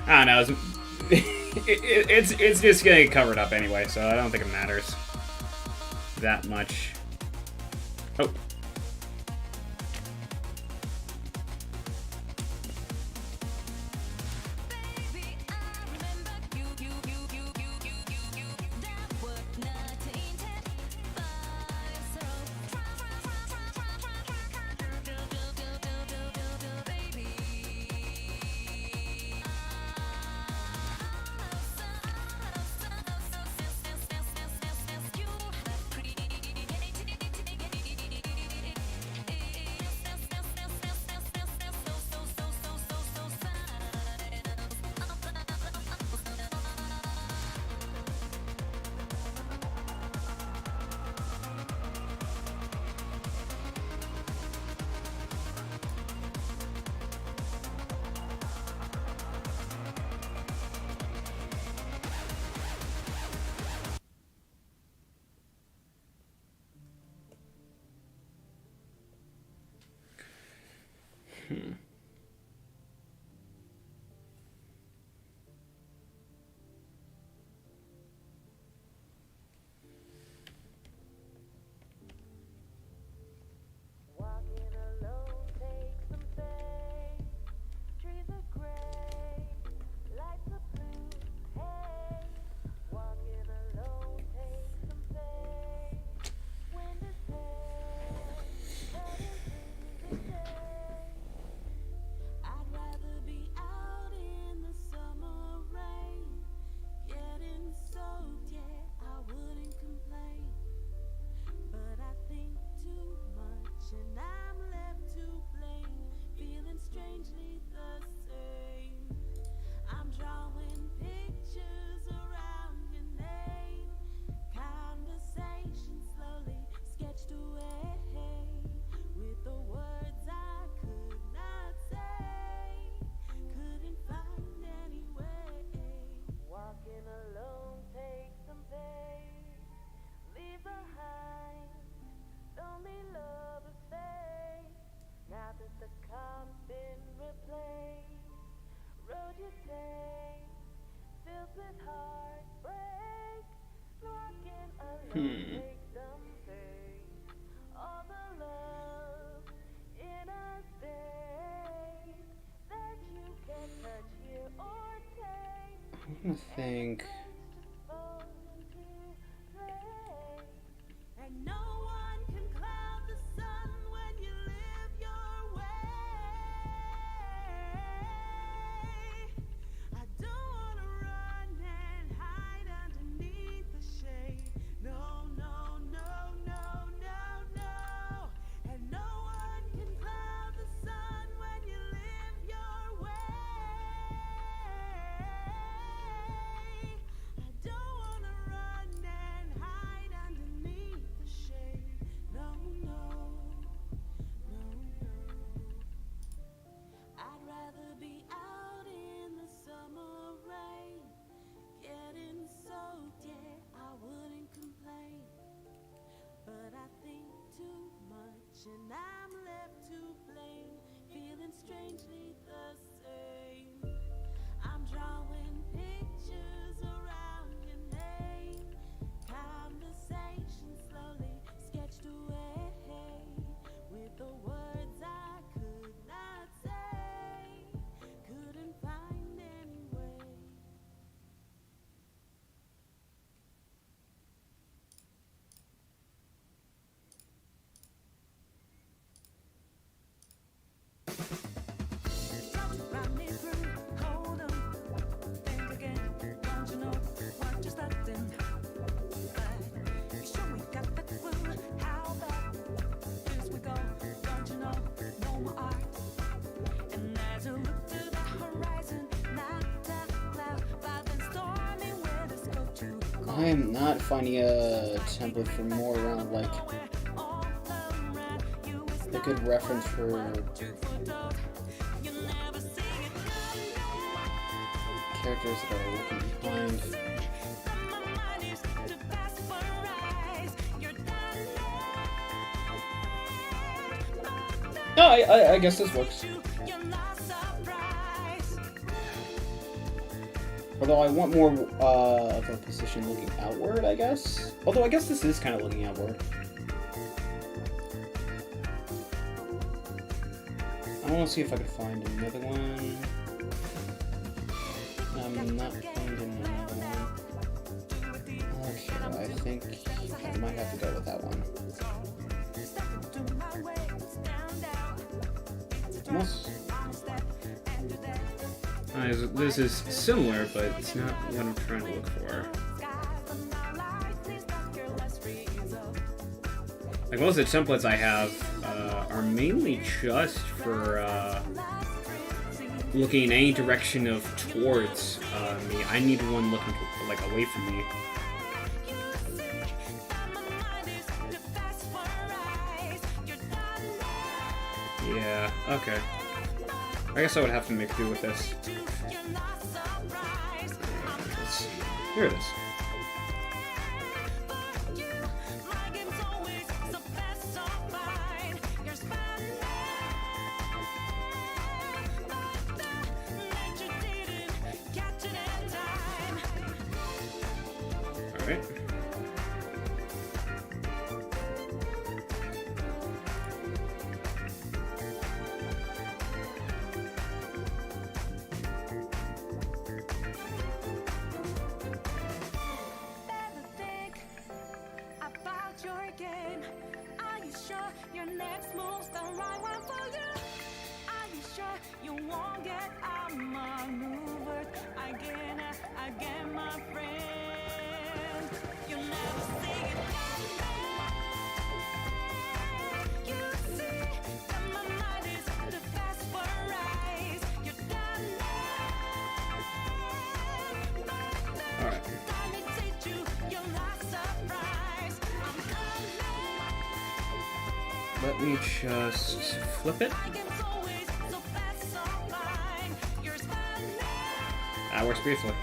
I don't know. It's just gonna get covered up anyway, so I don't think it matters that much. Oh. Hmm. I think. I am not finding a template for more around like a good reference for characters that are looking behind. No, I guess this works. Although I want more of a position looking outward, I guess. Although I guess this is kind of looking outward. I want to see if I can find another one. I'm not finding another one. Okay, I think I might have to go with that one. This is similar, but it's not what I'm trying to look for. Like most of the templates I have are mainly just for looking in any direction of towards me. I need one looking like away from me. Yeah, okay. I guess I would have to make do with this. Here it is. Alright. Your next move's the right one for you. Are you sure you won't get outmaneuvered again, my friend? You'll never see it coming. You see that my mind is too fast for eyes. You're done now. All right. Let me teach you, you're not surprised. I'm coming. Let me just flip it. That works beautifully.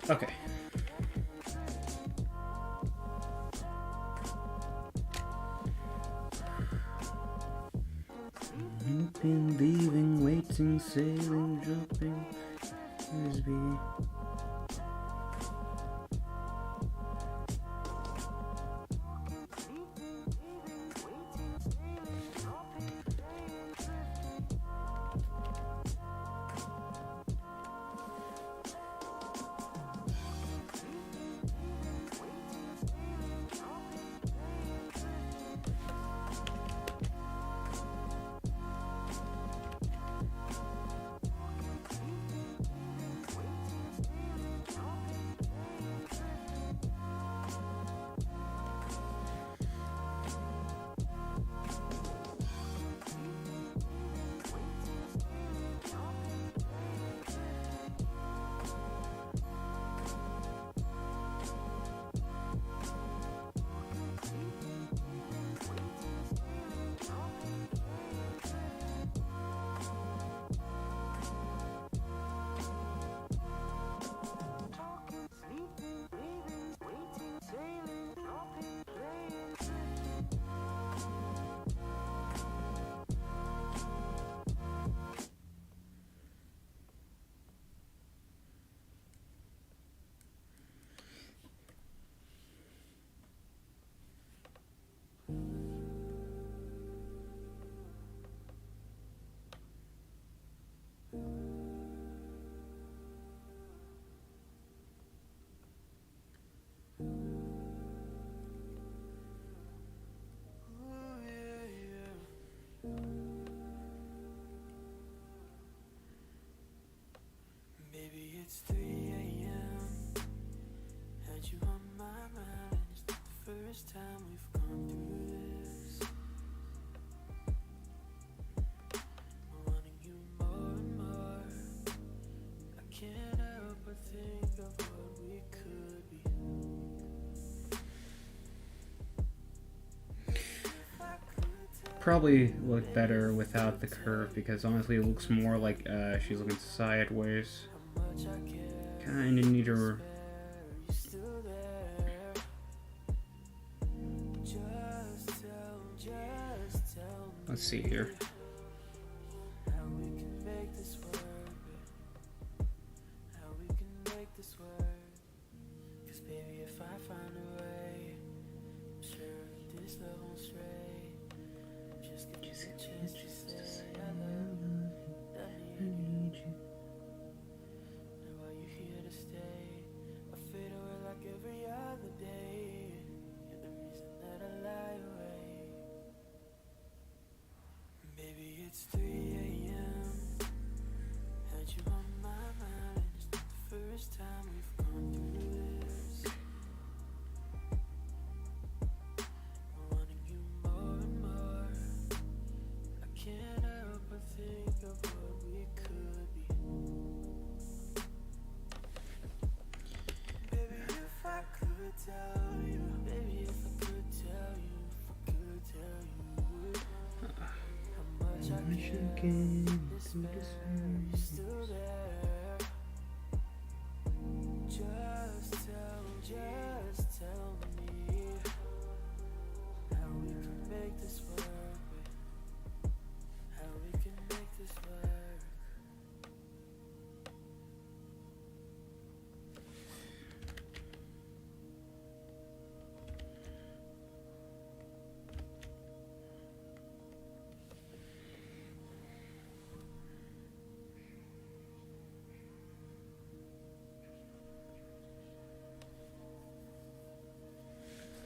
Okay. Leaping, leaving, waiting, sailing, jumping, frisbee. It's 3 a.m. Had you on my mind. It's not the first time we've gone through this. Wanting you more and more. I can't help but think of what we could be. Probably look better without the curve because honestly it looks more like she's looking sideways. Kinda need her. Let's see here. Just tell me how we can make this work, babe. How we can make this work.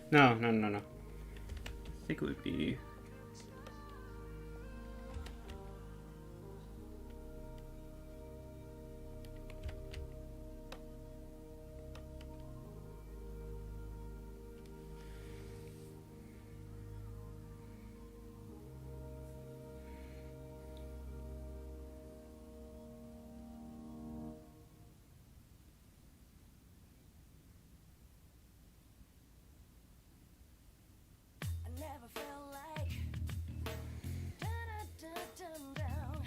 No. I think it would be... I never felt like down.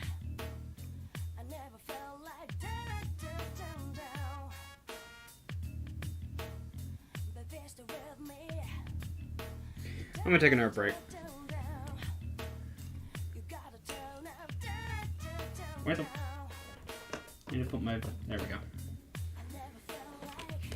I never felt like down. But they're still with me. I'm gonna take another break. You gotta turn up down. Where the... I need to put my... There we go. I never felt like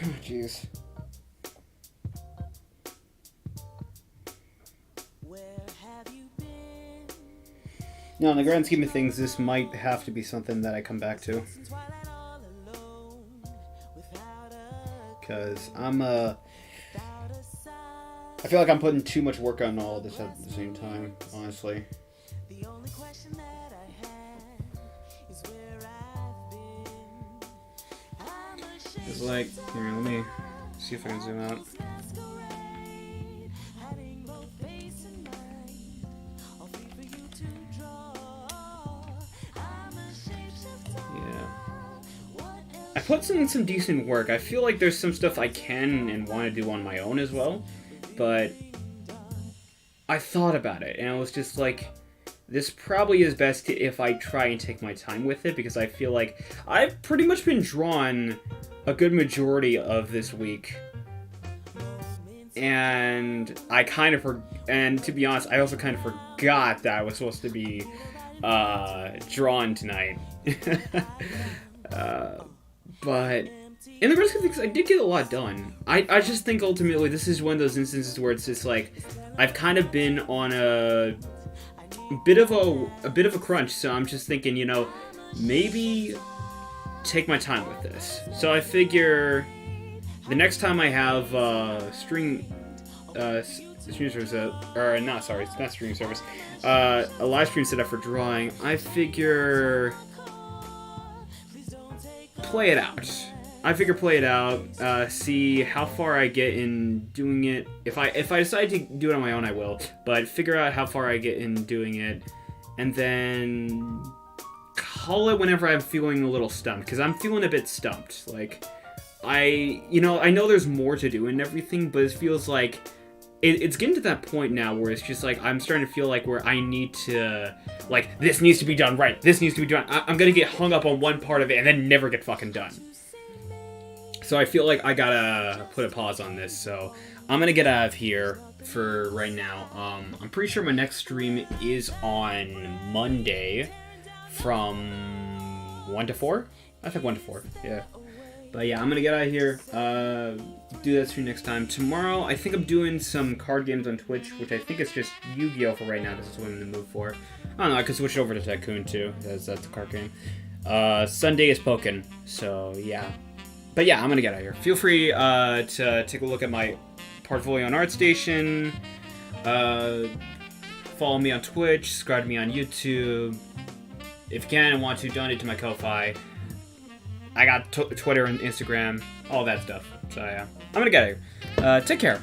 Oh, jeez. Now, in the grand scheme of things, this might have to be something that I come back to. Because I feel like I'm putting too much work on all of this at the same time, honestly. It's like, here, let me see if I can zoom out. I put in some decent work. I feel like there's some stuff I can and want to do on my own as well, but I thought about it, and I was just like, this probably is best if I try and take my time with it, because I feel like I've pretty much been drawn a good majority of this week, and and to be honest, I also kind of forgot that I was supposed to be drawn tonight. But in the rest of things, I did get a lot done. I just think ultimately this is one of those instances where it's just like I've kind of been on a bit of a crunch, so I'm just thinking, you know, maybe take my time with this. So I figure the next time I have stream service, or not, sorry, it's not streaming service, a live stream set up for drawing, I figure play it out. See how far I get in doing it. If I decide to do it on my own, I will. But figure out how far I get in doing it, and then call it whenever I'm feeling a little stumped. Because I'm feeling a bit stumped. Like, I know there's more to do and everything, but it feels like it's getting to that point now where it's just like I'm starting to feel like where I need to, like, this needs to be done right. This needs to be done. I'm gonna get hung up on one part of it and then never get fucking done. So I feel like I gotta put a pause on this. So I'm gonna get out of here for right now. I'm pretty sure my next stream is on Monday from 1 to 4. I think 1 to 4. Yeah. But yeah, I'm gonna get out of here. Do that stream next time. Tomorrow, I think I'm doing some card games on Twitch, which I think is just Yu-Gi-Oh! For right now. This is what I'm in the mood for. I don't know, I could switch it over to Tycoon too, as that's a card game. Sunday is Pokken, so yeah. But yeah, I'm gonna get out of here. Feel free to take a look at my portfolio on Artstation. Follow me on Twitch, subscribe to me on YouTube. If you can and want to, donate to my Ko-Fi. I got Twitter and Instagram, all that stuff. So yeah, I'm gonna get out of here. Take care.